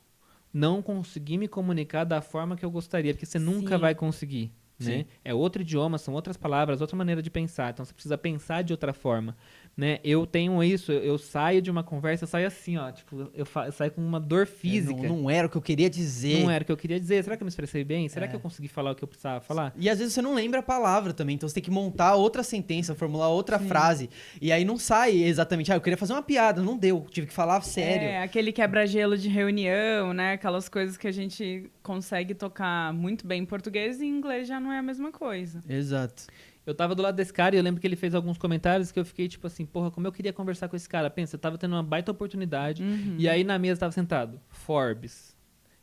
Speaker 1: não conseguir me comunicar da forma que eu gostaria, porque você nunca
Speaker 2: Sim.
Speaker 1: vai conseguir, né?
Speaker 3: Sim.
Speaker 1: É outro idioma, são outras palavras, outra maneira de pensar, então você precisa pensar de outra forma, né? Eu tenho isso, eu saio de uma conversa, eu saio assim, ó, tipo, eu saio com uma dor física.
Speaker 3: Não era o que eu queria dizer.
Speaker 1: Não era o que eu queria dizer. Será que eu me expressei bem? Será
Speaker 3: É.
Speaker 1: que eu consegui falar o que eu precisava falar?
Speaker 3: E às vezes você não lembra a palavra também, então você tem que montar outra sentença, formular outra frase. E aí não sai exatamente, eu queria fazer uma piada, não deu, tive que falar sério.
Speaker 2: É, aquele quebra-gelo de reunião, né? Aquelas coisas que a gente consegue tocar muito bem em português e em inglês já não é a mesma coisa.
Speaker 3: Exato.
Speaker 1: Eu tava do lado desse cara e eu lembro que ele fez alguns comentários que eu fiquei tipo assim, porra, como eu queria conversar com esse cara. Pensa, eu tava tendo uma baita oportunidade e aí na mesa tava sentado Forbes,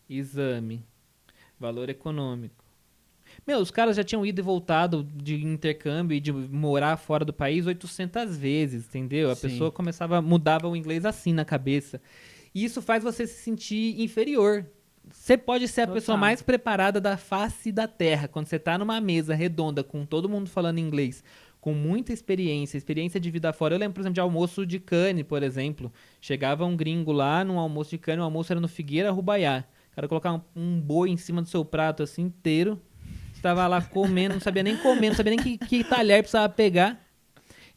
Speaker 1: Exame, Valor Econômico. Meu, os caras já tinham ido e voltado de intercâmbio e de morar fora do país 800 vezes, entendeu? A
Speaker 3: Sim.
Speaker 1: pessoa mudava o inglês assim na cabeça. E isso faz você se sentir inferior. Você pode ser a
Speaker 2: Total.
Speaker 1: pessoa mais preparada da face da Terra. Quando você tá numa mesa redonda com todo mundo falando inglês, com muita experiência de vida fora. Eu lembro, por exemplo, de almoço de Cannes, por exemplo. Chegava um gringo lá num almoço de Cannes, o almoço era no Figueira Rubaiá. O cara colocava um boi em cima do seu prato assim inteiro. Você tava lá comendo, não sabia nem comer, não sabia nem que talher precisava pegar.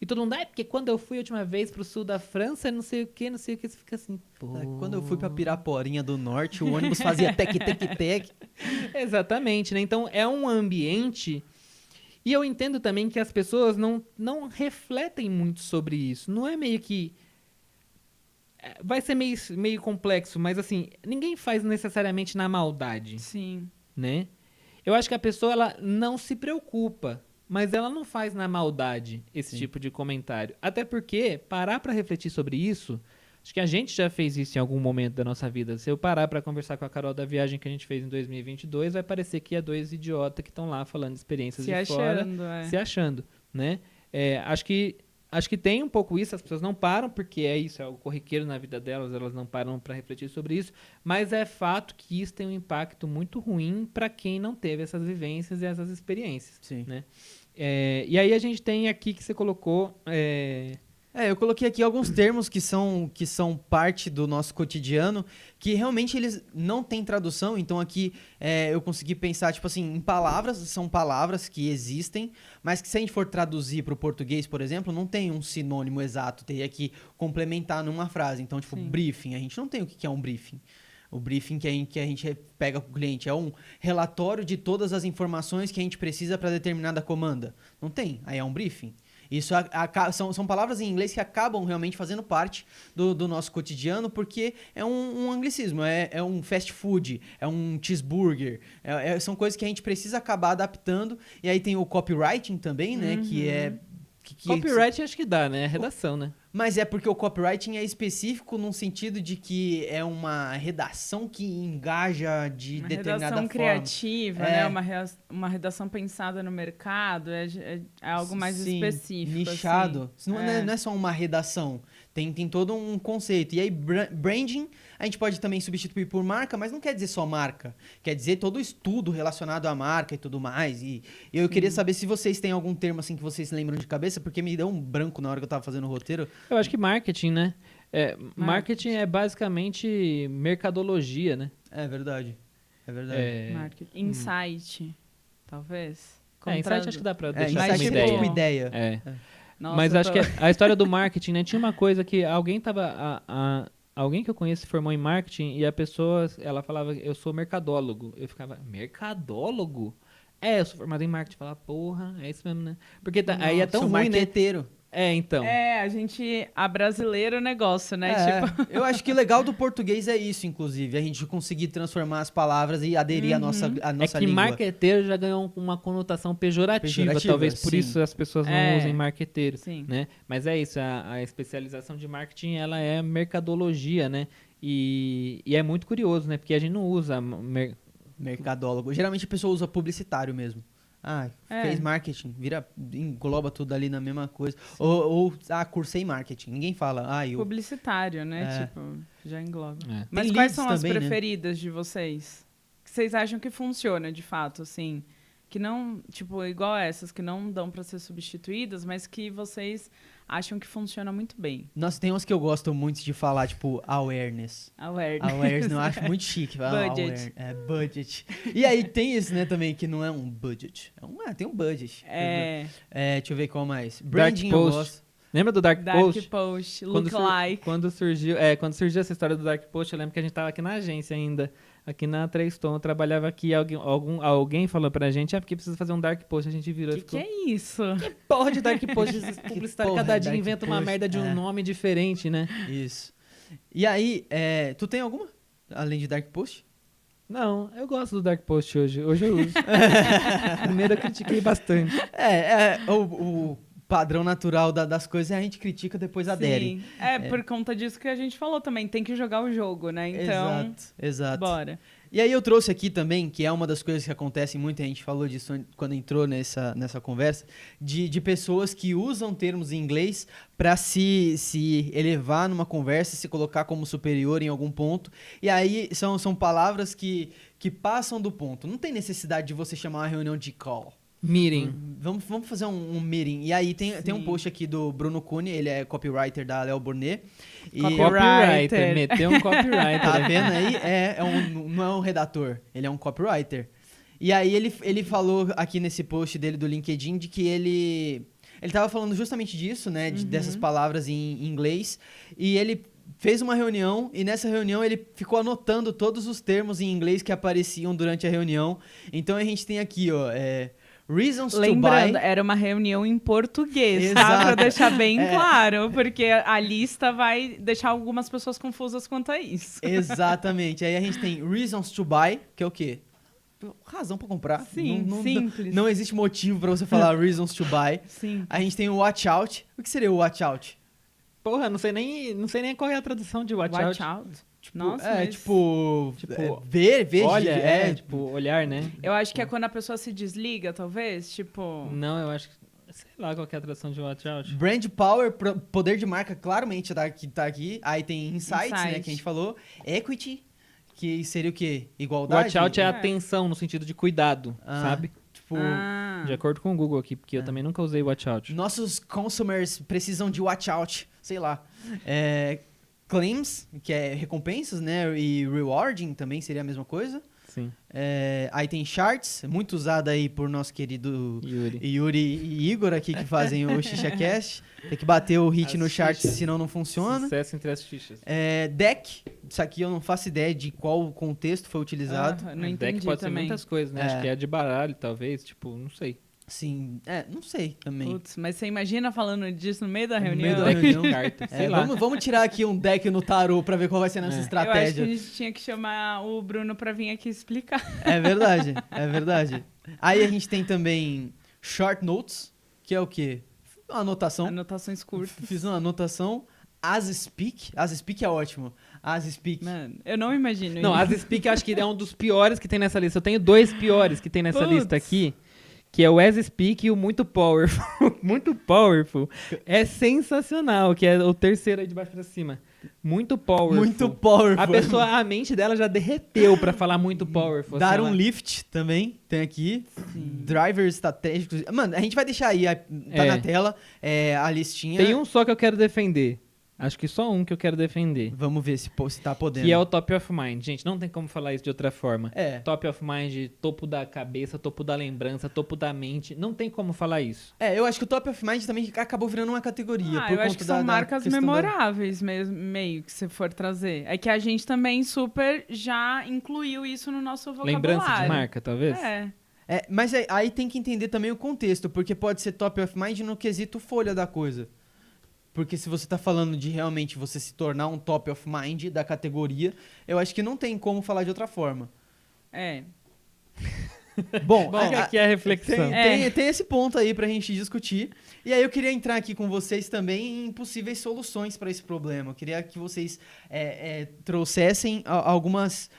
Speaker 1: E todo mundo, porque quando eu fui a última vez pro sul da França, não sei o que, você fica assim, pô.
Speaker 3: Quando eu fui pra Piraporinha do Norte, o ônibus fazia tec-tec-tec.
Speaker 1: Exatamente, né? Então é um ambiente. E eu entendo também que as pessoas não refletem muito sobre isso. Não é meio que. Vai ser meio complexo, mas assim, ninguém faz necessariamente na maldade,
Speaker 2: Sim.
Speaker 1: né? Eu acho que a pessoa ela não se preocupa, mas ela não faz na maldade esse tipo de comentário. Até porque, parar pra refletir sobre isso, acho que a gente já fez isso em algum momento da nossa vida. Se eu parar pra conversar com a Carol da viagem que a gente fez em 2022, vai parecer que é dois idiotas que estão lá falando de experiências
Speaker 2: Se
Speaker 1: de fora,
Speaker 2: achando, é.
Speaker 1: se achando, né? Acho que tem um pouco isso, as pessoas não param, porque é isso, é o corriqueiro na vida delas, elas não param para refletir sobre isso, mas é fato que isso tem um impacto muito ruim para quem não teve essas vivências e essas experiências,
Speaker 3: Sim.
Speaker 1: né? E aí a gente tem aqui que você colocou...
Speaker 3: Eu coloquei aqui alguns termos que são parte do nosso cotidiano, que realmente eles não têm tradução, então aqui eu consegui pensar, tipo assim, em palavras, são palavras que existem, mas que se a gente for traduzir para o português, por exemplo, não tem um sinônimo exato, teria que complementar numa frase. Então, tipo,
Speaker 2: Sim.
Speaker 3: briefing, a gente não tem o que é um briefing. O briefing que a gente pega com o cliente é um relatório de todas as informações que a gente precisa para determinada comanda. Não tem, aí é um briefing. Isso são palavras em inglês que acabam realmente fazendo parte do nosso cotidiano, porque é um anglicismo, é um fast food, é um cheeseburger, são coisas que a gente precisa acabar adaptando. E aí tem o copywriting também, né, que é...
Speaker 1: Copyright acho que dá, né? É redação, né?
Speaker 3: Mas é porque o copywriting é específico num sentido de que é uma redação que engaja de
Speaker 2: Uma
Speaker 3: determinada
Speaker 2: redação
Speaker 3: forma.
Speaker 2: criativa,
Speaker 3: É.
Speaker 2: né? Uma redação pensada no mercado, é algo mais
Speaker 3: Sim,
Speaker 2: específico.
Speaker 3: nichado.
Speaker 2: Assim.
Speaker 3: Não é só uma redação. Tem todo um conceito. E aí, branding, a gente pode também substituir por marca, mas não quer dizer só marca. Quer dizer todo o estudo relacionado à marca e tudo mais. E eu queria saber se vocês têm algum termo assim que vocês lembram de cabeça, porque me deu um branco na hora que eu tava fazendo o roteiro.
Speaker 1: Eu acho que marketing, né? Marketing é basicamente mercadologia, né?
Speaker 3: É verdade. É verdade.
Speaker 2: Marketing. Insight, talvez.
Speaker 1: Insight acho que dá pra deixar
Speaker 2: insight
Speaker 1: como
Speaker 2: é
Speaker 1: ideia.
Speaker 2: tipo
Speaker 3: ideia.
Speaker 2: Nossa,
Speaker 1: Mas
Speaker 2: eu
Speaker 1: acho que a história do marketing, né? Tinha uma coisa que alguém tava... alguém que eu conheço se formou em marketing e a pessoa, ela falava, eu sou mercadólogo. Eu ficava, mercadólogo? Eu sou formado em marketing. Eu falava, porra, é isso mesmo, né? Porque aí é tão
Speaker 3: Sou
Speaker 1: ruim, né?
Speaker 3: marqueteiro.
Speaker 1: Então.
Speaker 2: a gente abrasileira o negócio, né? Tipo,
Speaker 3: Eu acho que o legal do português é isso, inclusive. A gente conseguir transformar as palavras e aderir à nossa
Speaker 1: É que
Speaker 3: língua.
Speaker 1: marqueteiro já ganhou uma conotação pejorativa,
Speaker 3: Pejorativa,
Speaker 1: talvez por
Speaker 3: sim.
Speaker 1: isso as pessoas não usem marqueteiro,
Speaker 2: sim.
Speaker 1: né? Mas é isso, a especialização de marketing, ela é mercadologia, né? E é muito curioso, né? Porque a gente não usa
Speaker 3: Mercadólogo. Geralmente a pessoa usa publicitário mesmo. Fez marketing, engloba tudo ali na mesma coisa. Ou cursei marketing. Ninguém fala, eu...
Speaker 2: Publicitário, né? Tipo, já engloba.
Speaker 3: Tem
Speaker 2: Mas quais
Speaker 3: leads
Speaker 2: são as
Speaker 3: também, né?
Speaker 2: preferidas de vocês? Que vocês acham que funciona, de fato, assim? Que não, tipo, igual essas, que não dão pra ser substituídas, mas que vocês acham que funciona muito bem.
Speaker 3: Nossa, tem umas que eu gosto muito de falar, tipo, awareness.
Speaker 2: Awareness.
Speaker 3: Eu acho muito chique.
Speaker 2: Budget.
Speaker 3: Budget. E aí tem esse, né, também, que não é um budget. Tem um budget. Deixa eu ver qual mais. Branding eu gosto.
Speaker 1: Lembra do Dark Post?
Speaker 2: Dark Post, look like.
Speaker 1: Quando surgiu essa história do Dark Post, eu lembro que a gente tava aqui na agência ainda. Aqui na Treystone, eu trabalhava aqui, alguém falou pra gente, porque precisa fazer um Dark Post, a gente virou e ficou...
Speaker 2: Que é isso?
Speaker 1: Que porra de Dark Post, esses publicitários, cada dia inventa uma merda de um nome diferente, né?
Speaker 3: Isso. E aí, tu tem alguma, além de Dark Post?
Speaker 1: Não, eu gosto do Dark Post hoje eu uso. Primeiro eu critiquei bastante.
Speaker 3: O padrão natural das coisas a gente critica, depois adere.
Speaker 2: Sim, por conta disso que a gente falou também, tem que jogar o jogo, né? Então,
Speaker 3: exato.
Speaker 2: Bora.
Speaker 3: E aí eu trouxe aqui também, que é uma das coisas que acontecem muito, a gente falou disso quando entrou nessa conversa, de pessoas que usam termos em inglês para se elevar numa conversa, se colocar como superior em algum ponto. E aí são palavras que passam do ponto. Não tem necessidade de você chamar uma reunião de call.
Speaker 1: Meeting.
Speaker 3: Vamos fazer um meeting. E aí tem um post aqui do Bruno Cunha, ele é copywriter da Léo Burnet.
Speaker 1: Copywriter, meteu um copywriter.
Speaker 3: Tá vendo aí? Não é um redator, ele é um copywriter. E aí ele falou aqui nesse post dele do LinkedIn de que ele tava falando justamente disso, né? Dessas palavras em inglês. E ele fez uma reunião e nessa reunião ele ficou anotando todos os termos em inglês que apareciam durante a reunião. Então a gente tem aqui, reasons
Speaker 2: Lembrando,
Speaker 3: to buy.
Speaker 2: era uma reunião em português,
Speaker 3: Exato.
Speaker 2: tá? Pra deixar bem claro, porque a lista vai deixar algumas pessoas confusas quanto a isso.
Speaker 3: Exatamente. Aí a gente tem reasons to buy, que é o quê? Razão pra comprar.
Speaker 2: Sim, simples.
Speaker 3: Não existe motivo pra você falar reasons to buy.
Speaker 2: Sim.
Speaker 3: A gente tem o watch out. O que seria o watch out?
Speaker 1: Porra, não sei nem qual é a tradução de watch out.
Speaker 2: Nossa,
Speaker 3: ver,
Speaker 1: olha, tipo, olhar, né?
Speaker 2: Eu acho que é quando a pessoa se desliga, talvez, tipo...
Speaker 1: Não, eu acho que... Sei lá qual que é a tradução de watch out.
Speaker 3: Brand power, poder de marca, claramente tá aqui. Aí tem insights, né, que a gente falou. Equity, que seria o quê? Igualdade?
Speaker 1: Watch out é atenção, no sentido de cuidado, sabe?
Speaker 3: Tipo...
Speaker 1: De acordo com o Google aqui, porque eu também nunca usei watch out.
Speaker 3: Nossos consumers precisam de watch out, sei lá. Claims, que é recompensas, né? E rewarding também seria a mesma coisa.
Speaker 1: Sim.
Speaker 3: Aí tem charts, muito usado aí por nosso querido
Speaker 1: Yuri
Speaker 3: e Igor aqui que fazem o XixaCast. Tem que bater o hit no charts, senão não funciona.
Speaker 1: Sucesso entre as xixas.
Speaker 3: Deck, isso aqui eu não faço ideia de qual contexto foi utilizado.
Speaker 2: Não entendi
Speaker 1: Deck pode
Speaker 2: também.
Speaker 1: ser muitas coisas, né? Acho que é de baralho, talvez, tipo, não sei.
Speaker 3: Sim, não sei também.
Speaker 2: Putz, mas você imagina falando disso no meio da
Speaker 3: No
Speaker 2: reunião?
Speaker 3: meio da
Speaker 1: Deck
Speaker 3: reunião.
Speaker 1: de carta, sei lá.
Speaker 3: Vamos tirar aqui um deck no tarô pra ver qual vai ser a nossa
Speaker 2: Eu acho
Speaker 3: estratégia.
Speaker 2: que a gente tinha que chamar o Bruno pra vir aqui explicar.
Speaker 3: É verdade. Aí a gente tem também short notes, que é o quê? Uma anotação.
Speaker 2: Anotações curtas.
Speaker 3: Fiz uma anotação. As speak é ótimo. As speak.
Speaker 2: Mano, eu não imagino
Speaker 1: Não,
Speaker 2: isso.
Speaker 1: as speak eu acho que é um dos piores que tem nessa lista. Eu tenho 2 piores que tem nessa
Speaker 2: Putz.
Speaker 1: lista aqui. Que é o As Speak e o Muito Powerful. Muito Powerful. É sensacional, que é o terceiro aí de baixo pra cima. Muito Powerful.
Speaker 3: Muito powerful.
Speaker 1: A mente dela já derreteu pra falar muito Powerful.
Speaker 3: Dar
Speaker 1: assim,
Speaker 3: um
Speaker 1: ela-
Speaker 3: lift também, tem aqui. Drivers estratégicos. Mano, a gente vai deixar aí, tá na tela, a listinha.
Speaker 1: Tem um só que eu quero defender. Acho que só um que eu quero defender.
Speaker 3: Vamos ver se tá podendo.
Speaker 1: Que é o Top of Mind. Gente, não tem como falar isso de outra forma.
Speaker 3: É.
Speaker 1: Top of Mind, topo da cabeça, topo da lembrança, topo da mente. Não tem como falar isso.
Speaker 3: Eu acho que o Top of Mind também acabou virando uma categoria. por
Speaker 2: Eu acho
Speaker 3: conta
Speaker 2: que são
Speaker 3: da
Speaker 2: marcas
Speaker 3: questão
Speaker 2: memoráveis mesmo, meio que se for trazer. É que a gente também super já incluiu isso no nosso vocabulário.
Speaker 1: Lembrança de marca, talvez?
Speaker 3: Mas aí tem que entender também o contexto, porque pode ser Top of Mind no quesito folha da coisa. Porque se você tá falando de realmente você se tornar um Top of Mind da categoria, eu acho que não tem como falar de outra forma. Bom,
Speaker 1: Fica aqui a reflexão.
Speaker 3: Tem esse ponto aí pra gente discutir. E aí eu queria entrar aqui com vocês também em possíveis soluções para esse problema. Eu queria que vocês trouxessem algumas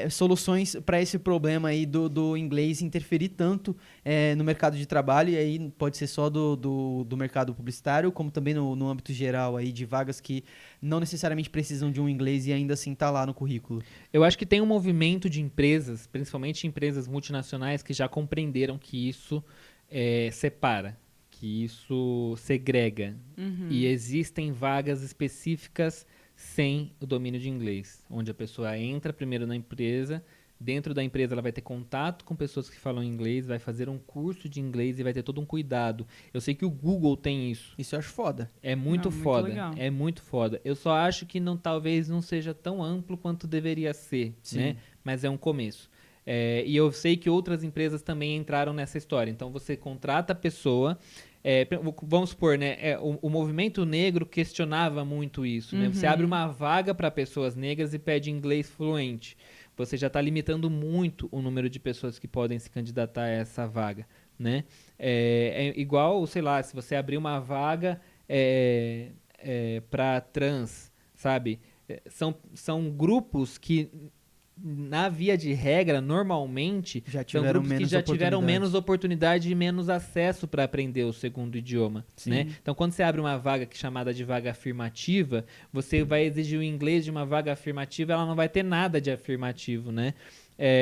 Speaker 3: soluções para esse problema aí do inglês interferir tanto no mercado de trabalho. E aí pode ser só do mercado publicitário, como também no âmbito geral aí de vagas que não necessariamente precisam de um inglês e ainda assim tá lá no currículo.
Speaker 1: Eu acho que tem um movimento de empresas, principalmente empresas multinacionais, que já compreenderam que isso separa, que isso segrega. E existem vagas específicas sem o domínio de inglês, onde a pessoa entra primeiro na empresa, dentro da empresa ela vai ter contato com pessoas que falam inglês, vai fazer um curso de inglês e vai ter todo um cuidado. Eu sei que o Google tem isso.
Speaker 3: Isso eu acho foda.
Speaker 1: É muito foda.
Speaker 2: Legal.
Speaker 1: É muito foda. Eu só acho que talvez não seja tão amplo quanto deveria ser, né? Mas é um começo. E eu sei que outras empresas também entraram nessa história. Então você contrata a pessoa. Vamos supor, né? O movimento negro questionava muito isso, né? Você abre uma vaga para pessoas negras e pede inglês fluente. Você já está limitando muito o número de pessoas que podem se candidatar a essa vaga, né? É igual, sei lá, se você abrir uma vaga para trans, sabe? São grupos que, na via de regra, normalmente, são grupos que já tiveram menos oportunidade e menos acesso para aprender o segundo idioma, né? Então, quando você abre uma vaga chamada de vaga afirmativa, você vai exigir o inglês de uma vaga afirmativa, ela não vai ter nada de afirmativo, né?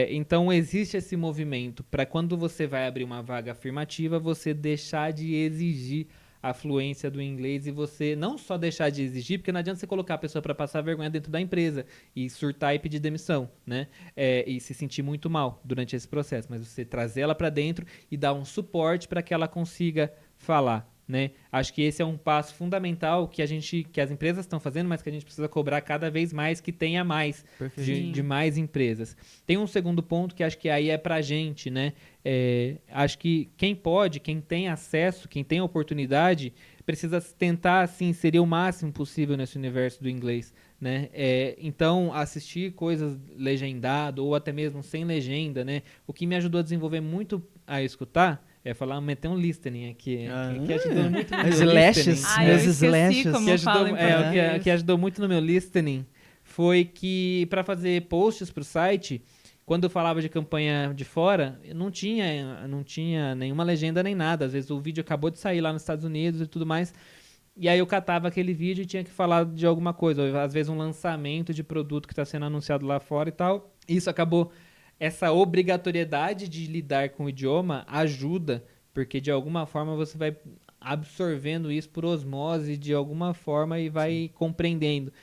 Speaker 1: Então, existe esse movimento para quando você vai abrir uma vaga afirmativa, você deixar de exigir a fluência do inglês e você não só deixar de exigir, porque não adianta você colocar a pessoa para passar vergonha dentro da empresa e surtar e pedir demissão, né? E se sentir muito mal durante esse processo, mas você trazer ela para dentro e dar um suporte para que ela consiga falar, né? Acho que esse é um passo fundamental que as empresas estão fazendo, mas que a gente precisa cobrar cada vez mais que tenha mais de mais empresas. Tem um segundo ponto que acho que aí é pra gente, né? Acho que quem pode, quem tem acesso, quem tem oportunidade, precisa tentar se inserir o máximo possível nesse universo do inglês, né? Então, assistir coisas legendado ou até mesmo sem legenda, né? O que me ajudou a desenvolver muito a escutar meter um listening aqui. Que ajudou muito no meu
Speaker 3: slashes, meus slashes.
Speaker 1: Que ajudou muito no meu listening foi que, para fazer posts pro site, quando eu falava de campanha de fora, não tinha nenhuma legenda nem nada. Às vezes o vídeo acabou de sair lá nos Estados Unidos e tudo mais. E aí eu catava aquele vídeo e tinha que falar de alguma coisa. Ou, às vezes um lançamento de produto que está sendo anunciado lá fora e tal. Isso acabou... Essa obrigatoriedade de lidar com o idioma ajuda, porque de alguma forma você vai absorvendo isso por osmose de alguma forma e vai compreendendo.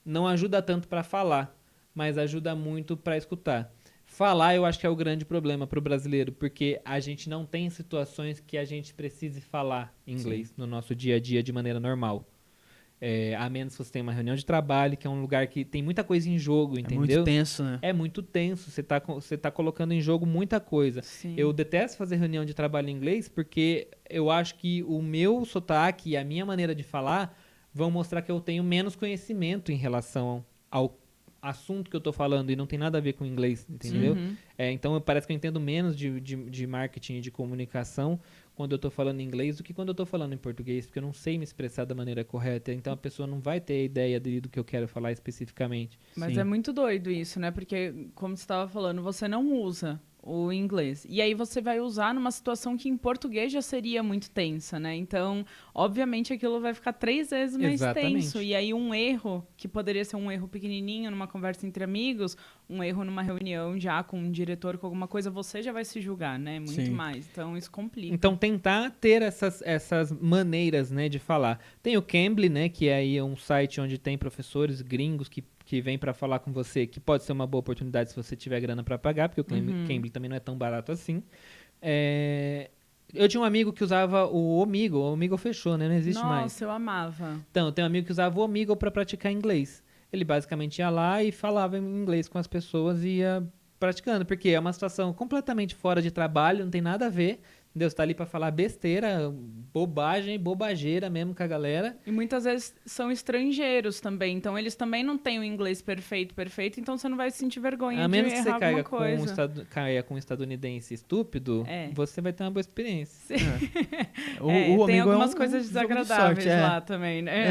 Speaker 1: Não ajuda tanto para falar, mas ajuda muito para escutar. Falar eu acho que é o grande problema para o brasileiro, porque a gente não tem situações que a gente precise falar inglês no nosso dia a dia de maneira normal. A menos que você tenha uma reunião de trabalho, que é um lugar que tem muita coisa em jogo, entendeu?
Speaker 3: É muito tenso, né?
Speaker 1: É muito tenso, você tá colocando em jogo muita coisa.
Speaker 2: Sim.
Speaker 1: Eu detesto fazer reunião de trabalho em inglês, porque eu acho que o meu sotaque e a minha maneira de falar vão mostrar que eu tenho menos conhecimento em relação ao assunto que eu tô falando e não tem nada a ver com inglês, entendeu? Então parece que eu entendo menos de marketing e de comunicação quando eu tô falando em inglês do que quando eu tô falando em português, porque eu não sei me expressar da maneira correta, então a pessoa não vai ter ideia do que eu quero falar especificamente.
Speaker 2: Mas é muito doido isso, né? Porque, como você estava falando, você não usa o inglês. E aí você vai usar numa situação que em português já seria muito tensa, né? Então, obviamente, aquilo vai ficar 3 vezes mais tenso. E aí um erro, que poderia ser um erro pequenininho numa conversa entre amigos, um erro numa reunião já com um diretor, com alguma coisa, você já vai se julgar, né? Muito mais. Então, isso complica.
Speaker 1: Então, tentar ter essas maneiras, né, de falar. Tem o Cambly, né, que é aí um site onde tem professores gringos que vem para falar com você, que pode ser uma boa oportunidade se você tiver grana para pagar, porque o Cambly também não é tão barato assim. Eu tinha um amigo que usava o Omegle fechou, né? Não existe mais.
Speaker 2: Nossa, eu amava.
Speaker 1: Então, eu tenho um amigo que usava o Omegle para praticar inglês. Ele basicamente ia lá e falava em inglês com as pessoas e ia praticando, porque é uma situação completamente fora de trabalho, não tem nada a ver, Deus tá ali pra falar besteira, bobagem, bobageira mesmo com a galera.
Speaker 2: E muitas vezes são estrangeiros também, então eles também não têm o inglês perfeito, então você não vai sentir vergonha
Speaker 1: A
Speaker 2: de
Speaker 1: menos que
Speaker 2: errar
Speaker 1: você caia
Speaker 2: alguma coisa.
Speaker 1: caia com um estadunidense estúpido, você vai ter uma boa experiência.
Speaker 3: O
Speaker 2: tem
Speaker 3: amigo
Speaker 2: algumas
Speaker 3: é um
Speaker 2: coisas
Speaker 3: jogo de
Speaker 2: desagradáveis
Speaker 3: sorte,
Speaker 2: lá também, né?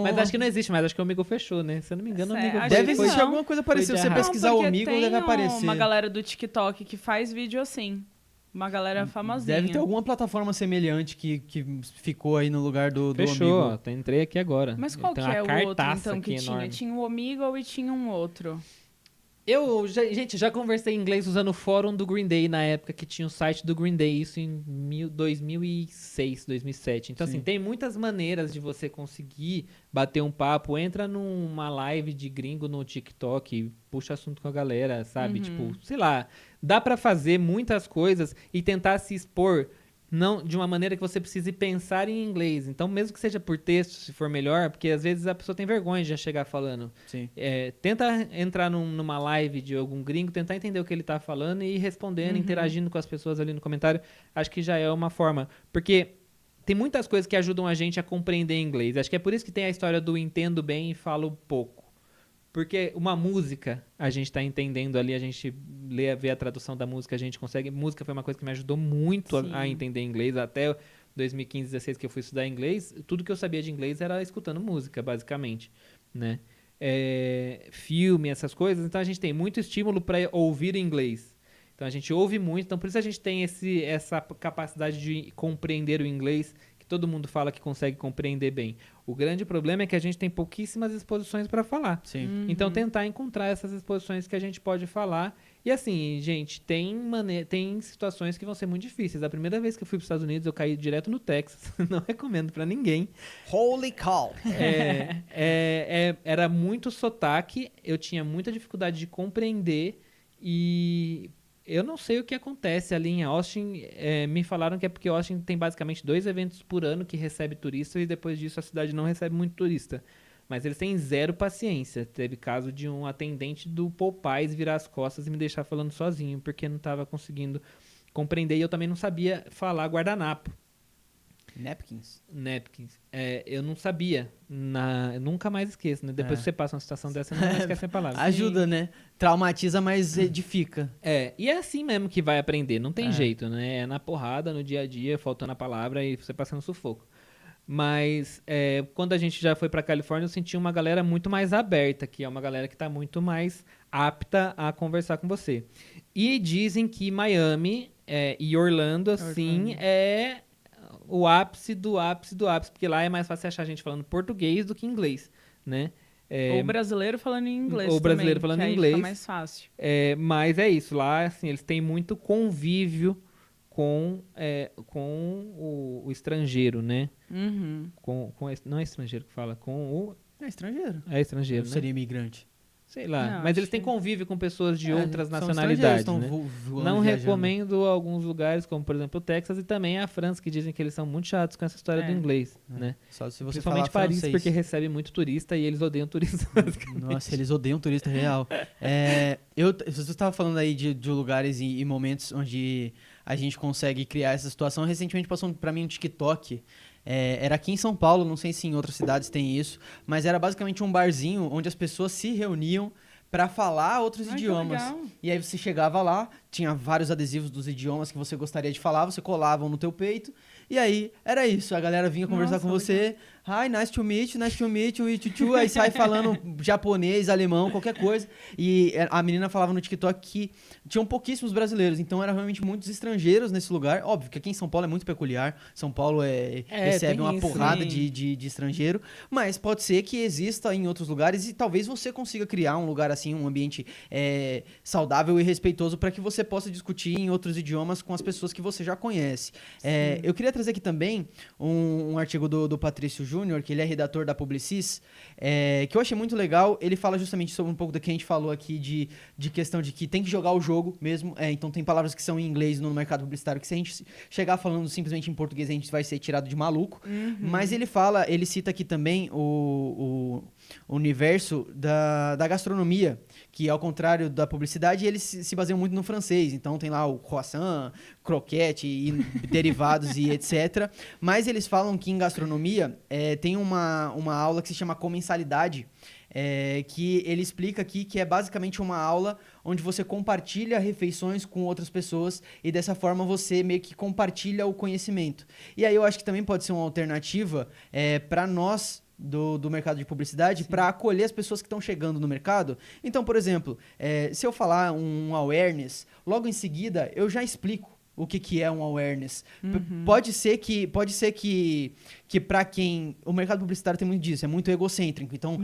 Speaker 1: Mas acho que não existe mais, acho que o amigo fechou, né? Se eu não me engano, o amigo
Speaker 3: Deve
Speaker 1: foi
Speaker 3: existir alguma coisa parecida. Se você pesquisar o amigo, deve aparecer.
Speaker 2: Uma galera do TikTok que faz vídeo assim. Uma galera famosinha.
Speaker 3: Deve ter alguma plataforma semelhante que ficou aí no lugar do
Speaker 1: Fechou,
Speaker 3: amigo.
Speaker 1: Ó, entrei aqui agora.
Speaker 2: Mas qual que é o outro, então, que tinha?
Speaker 1: Enorme.
Speaker 2: Tinha o Omegle e tinha um outro.
Speaker 1: Gente, já conversei em inglês usando o fórum do Green Day na época que tinha o site do Green Day, isso em 2006, 2007. Então, assim, tem muitas maneiras de você conseguir bater um papo. Entra numa live de gringo no TikTok, puxa assunto com a galera, sabe? Tipo, sei lá, dá pra fazer muitas coisas e tentar se expor não de uma maneira que você precise pensar em inglês. Então, mesmo que seja por texto, se for melhor, porque às vezes a pessoa tem vergonha de já chegar falando.
Speaker 3: Sim.
Speaker 1: Tenta entrar numa live de algum gringo, tentar entender o que ele tá falando e ir respondendo, interagindo com as pessoas ali no comentário. Acho que já é uma forma. Porque tem muitas coisas que ajudam a gente a compreender inglês. Acho que é por isso que tem a história do entendo bem e falo pouco. Porque uma música, a gente tá entendendo ali, a gente vê a tradução da música, a gente consegue... Música foi uma coisa que me ajudou muito a entender inglês. Até 2015, 2016, que eu fui estudar inglês, tudo que eu sabia de inglês era escutando música, basicamente, né? Filme, essas coisas. Então, a gente tem muito estímulo para ouvir inglês. Então, a gente ouve muito. Então, por isso a gente tem essa capacidade de compreender o inglês, que todo mundo fala que consegue compreender bem. O grande problema é que a gente tem pouquíssimas exposições para falar.
Speaker 3: Sim.
Speaker 1: Então, tentar encontrar essas exposições que a gente pode falar. E assim, gente, tem situações que vão ser muito difíceis. A primeira vez que eu fui para os Estados Unidos, eu caí direto no Texas. Não recomendo para ninguém.
Speaker 3: Holy cow!
Speaker 1: Era muito sotaque, eu tinha muita dificuldade de compreender e... Eu não sei o que acontece ali em Austin. Me falaram que é porque Austin tem basicamente 2 eventos por ano que recebe turista e depois disso a cidade não recebe muito turista. Mas eles têm zero paciência. Teve caso de um atendente do Popeyes virar as costas e me deixar falando sozinho porque não estava conseguindo compreender e eu também não sabia falar guardanapo.
Speaker 3: Napkins.
Speaker 1: Eu não sabia. Eu nunca mais esqueço, né? Depois que você passa uma situação dessa, você não mais esquece a palavra.
Speaker 3: Ajuda, né? Traumatiza, mas edifica.
Speaker 1: E é assim mesmo que vai aprender. Não tem jeito, né? É na porrada, no dia a dia, faltando a palavra e você passando sufoco. Mas quando a gente já foi pra Califórnia, eu senti uma galera muito mais aberta, que é uma galera que tá muito mais apta a conversar com você. E dizem que Miami e Orlando, assim, é... o ápice do ápice do ápice, porque lá é mais fácil achar gente falando português do que inglês, né?
Speaker 2: Ou brasileiro falando em inglês
Speaker 1: ou brasileiro
Speaker 2: também,
Speaker 1: falando
Speaker 2: que
Speaker 1: inglês.
Speaker 2: Aí fica mais fácil.
Speaker 1: Mas é isso, lá assim, eles têm muito convívio com o estrangeiro, né? Não é estrangeiro que fala, com o...
Speaker 3: É estrangeiro.
Speaker 1: É estrangeiro, né?
Speaker 3: Seria imigrante.
Speaker 1: Sei lá,
Speaker 2: Não,
Speaker 1: mas eles
Speaker 2: acho
Speaker 1: têm
Speaker 2: que-
Speaker 1: convívio com pessoas de outras
Speaker 3: são
Speaker 1: nacionalidades, né?
Speaker 3: voando,
Speaker 1: Não
Speaker 3: viajando.
Speaker 1: recomendo alguns lugares, como por exemplo o Texas e também a França, que dizem que eles são muito chatos com essa história do inglês, né?
Speaker 3: Só se você
Speaker 1: Principalmente
Speaker 3: falar
Speaker 1: Paris,
Speaker 3: francês.
Speaker 1: porque recebe muito turista e eles odeiam turista, basicamente.
Speaker 3: Nossa, eles odeiam turista real. Você estava falando aí de lugares e momentos onde a gente consegue criar essa situação. Recentemente passou pra mim um TikTok. Era aqui em São Paulo, não sei se em outras cidades tem isso, mas era basicamente um barzinho onde as pessoas se reuniam pra falar outros
Speaker 2: Ai, que
Speaker 3: idiomas.
Speaker 2: legal.
Speaker 3: E aí você chegava lá, tinha vários adesivos dos idiomas que você gostaria de falar, você colava no teu peito, e aí era isso, a galera vinha conversar
Speaker 2: Nossa,
Speaker 3: com você, hi, nice to meet you, tchu, aí sai falando japonês, alemão, qualquer coisa, e a menina falava no TikTok que tinham pouquíssimos brasileiros, então eram realmente muitos estrangeiros nesse lugar, óbvio que aqui em São Paulo é muito peculiar, São Paulo recebe
Speaker 1: tem
Speaker 3: uma
Speaker 1: isso,
Speaker 3: porrada
Speaker 1: né?
Speaker 3: de estrangeiro, mas pode ser que exista em outros lugares e talvez você consiga criar um lugar assim, um ambiente saudável e respeitoso para que você possa discutir em outros idiomas com as pessoas que você já conhece. Eu queria trazer aqui também um artigo do Patrício Júnior, que ele é redator da Publicis, que eu achei muito legal. Ele fala justamente sobre um pouco do que a gente falou aqui de questão de que tem que jogar o jogo mesmo. Então tem palavras que são em inglês no mercado publicitário que se a gente chegar falando simplesmente em português a gente vai ser tirado de maluco. Mas ele cita aqui também o universo da gastronomia, que ao contrário da publicidade, eles se baseiam muito no francês. francês, então tem lá o croissant, croquete e derivados e etc. Mas eles falam que em gastronomia tem uma aula que se chama comensalidade, que ele explica aqui que é basicamente uma aula onde você compartilha refeições com outras pessoas e dessa forma você meio que compartilha o conhecimento. E aí eu acho que também pode ser uma alternativa para nós do mercado de publicidade para acolher as pessoas que estão chegando no mercado. Então, por exemplo, se eu falar um awareness, logo em seguida eu já explico o que é um awareness. Pode ser que para quem... O mercado publicitário tem muito disso, é muito egocêntrico. Então,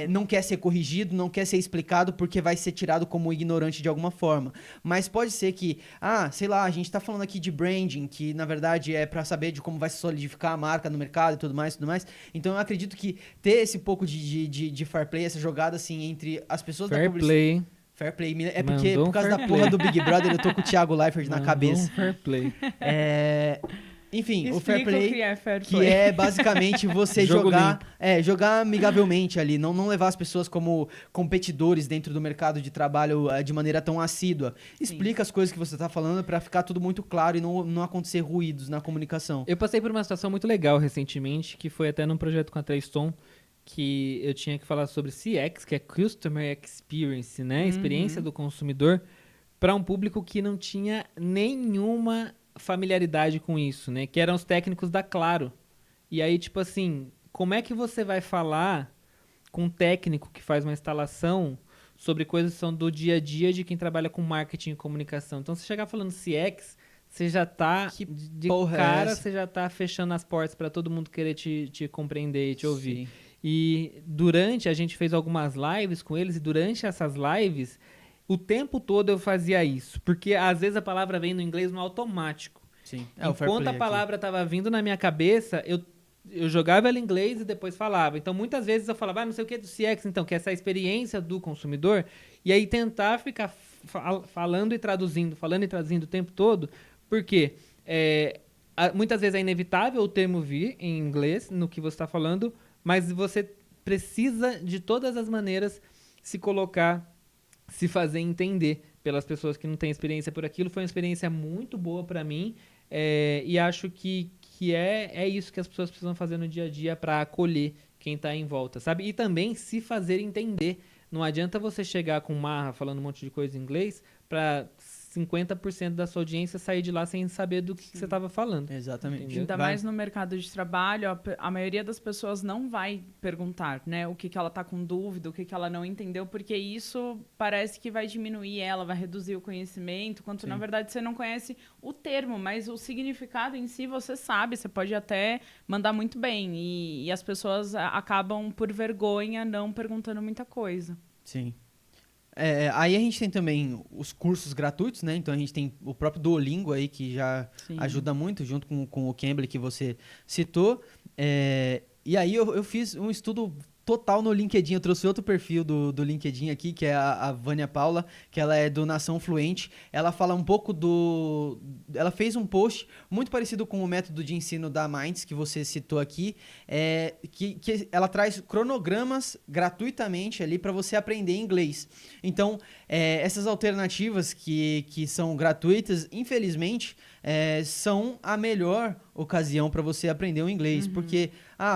Speaker 3: não quer ser corrigido, não quer ser explicado porque vai ser tirado como ignorante de alguma forma. Mas pode ser que, sei lá, a gente está falando aqui de branding, que na verdade é para saber de como vai se solidificar a marca no mercado e tudo mais. Então, eu acredito que ter esse pouco de fair play, essa jogada assim entre as pessoas da publicidade... Fair play. É porque, por causa da porra do Big Brother, eu tô com o Thiago Leifert na cabeça.
Speaker 1: Fair play.
Speaker 3: Enfim,
Speaker 2: Explica
Speaker 3: o fair play,
Speaker 2: que é fair
Speaker 3: que
Speaker 2: play.
Speaker 3: é basicamente você jogar amigavelmente ali, não levar as pessoas como competidores dentro do mercado de trabalho de maneira tão assídua. Explica as coisas que você tá falando pra ficar tudo muito claro e não acontecer ruídos na comunicação.
Speaker 1: Eu passei por uma situação muito legal recentemente, que foi até num projeto com a Treyston, que eu tinha que falar sobre CX, que é Customer Experience, né? Experiência do consumidor, para um público que não tinha nenhuma familiaridade com isso, né? Que eram os técnicos da Claro. E aí, tipo assim, como é que você vai falar com um técnico que faz uma instalação sobre coisas que são do dia a dia de quem trabalha com marketing e comunicação? Então, se chegar falando CX, você já tá de cara, você já tá fechando as portas para todo mundo querer te compreender e te ouvir. Sim. E a gente fez algumas lives com eles, e durante essas lives, o tempo todo eu fazia isso. Porque às vezes a palavra vem no inglês no automático.
Speaker 3: Sim.
Speaker 1: Enquanto a palavra estava vindo na minha cabeça, eu jogava ela em inglês e depois falava. Então muitas vezes eu falava, não sei o que do CX, então, que é essa experiência do consumidor. E aí tentar ficar falando e traduzindo o tempo todo, porque muitas vezes é inevitável o termo vir em inglês no que você está falando, mas você precisa, de todas as maneiras, se colocar, se fazer entender pelas pessoas que não têm experiência por aquilo. Foi uma experiência muito boa para mim, e acho que é isso que as pessoas precisam fazer no dia a dia para acolher quem está em volta, sabe? E também se fazer entender. Não adianta você chegar com marra falando um monte de coisa em inglês para 50% da sua audiência sair de lá sem saber do que você estava falando.
Speaker 3: Exatamente.
Speaker 1: Entendeu?
Speaker 2: Ainda mais no mercado de trabalho, a maioria das pessoas não vai perguntar, né, o que ela está com dúvida, o que ela não entendeu, porque isso parece que vai diminuir ela, vai reduzir o conhecimento, quando na verdade você não conhece o termo, mas o significado em si você sabe, você pode até mandar muito bem, e as pessoas acabam, por vergonha, não perguntando muita coisa.
Speaker 3: Sim. Aí a gente tem também os cursos gratuitos, né? Então a gente tem o próprio Duolingo aí, que já ajuda muito, junto com o Cambly que você citou. E aí eu fiz um estudo total no LinkedIn. Eu trouxe outro perfil do LinkedIn aqui, que é a Vânia Paula, que ela é do Nação Fluente. Ela fala um pouco ela fez um post muito parecido com o método de ensino da Minds, que você citou aqui, que ela traz cronogramas gratuitamente ali para você aprender inglês. Então, essas alternativas que são gratuitas, infelizmente, são a melhor ocasião para você aprender o inglês. Porque,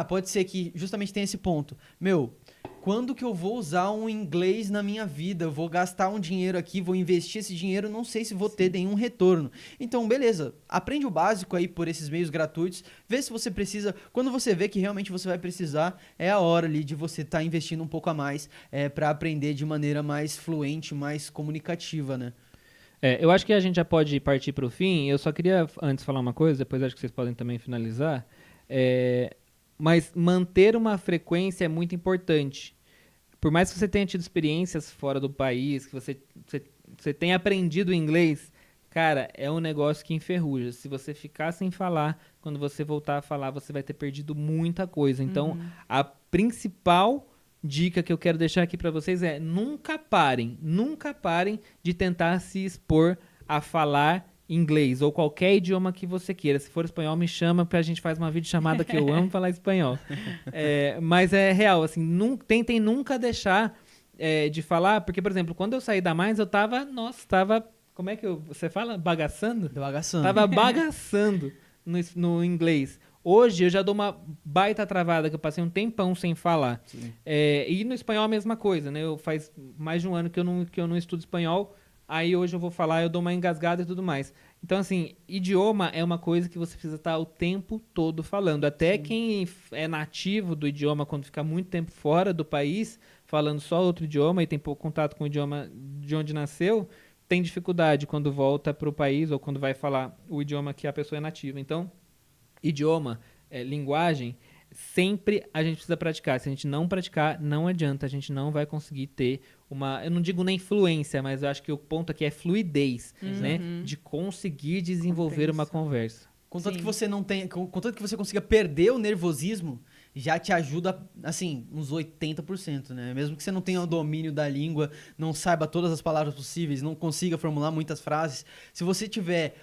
Speaker 3: pode ser que justamente tenha esse ponto. Quando que eu vou usar um inglês na minha vida? Eu vou gastar um dinheiro aqui, vou investir esse dinheiro, não sei se vou ter nenhum retorno. Então, beleza, aprende o básico aí por esses meios gratuitos, vê se você precisa. Quando você vê que realmente você vai precisar, é a hora ali de você estar investindo um pouco a mais para aprender de maneira mais fluente, mais comunicativa, né?
Speaker 1: Eu acho que a gente já pode partir para o fim. Eu só queria antes falar uma coisa, depois acho que vocês podem também finalizar. Mas manter uma frequência é muito importante. Por mais que você tenha tido experiências fora do país, que você tenha aprendido inglês, cara, é um negócio que enferruja. Se você ficar sem falar, quando você voltar a falar, você vai ter perdido muita coisa. Então, a principal dica que eu quero deixar aqui para vocês é nunca parem de tentar se expor a falar inglês ou qualquer idioma que você queira. Se for espanhol, me chama pra gente fazer uma videochamada que eu amo falar espanhol. Mas é real, assim, tentem nunca deixar de falar, porque, por exemplo, quando eu saí da Minds, eu tava Como é que você fala? Bagaçando?
Speaker 3: Bagaçando.
Speaker 1: Tava bagaçando no inglês. Hoje eu já dou uma baita travada, que eu passei um tempão sem falar. E no espanhol a mesma coisa, né? Faz mais de um ano que eu não estudo espanhol, aí hoje eu vou falar, eu dou uma engasgada e tudo mais. Então, assim, idioma é uma coisa que você precisa estar o tempo todo falando. Até quem é nativo do idioma, quando fica muito tempo fora do país, falando só outro idioma e tem pouco contato com o idioma de onde nasceu, tem dificuldade quando volta para o país ou quando vai falar o idioma que a pessoa é nativa. Então, idioma, linguagem, sempre a gente precisa praticar. Se a gente não praticar, não adianta. A gente não vai conseguir ter eu não digo nem fluência, mas eu acho que o ponto aqui é fluidez, né? De conseguir desenvolver uma conversa.
Speaker 3: Contanto que você não tenha, contanto que você consiga perder o nervosismo, já te ajuda, assim, uns 80%, né? Mesmo que você não tenha o domínio da língua, não saiba todas as palavras possíveis, não consiga formular muitas frases, se você tiver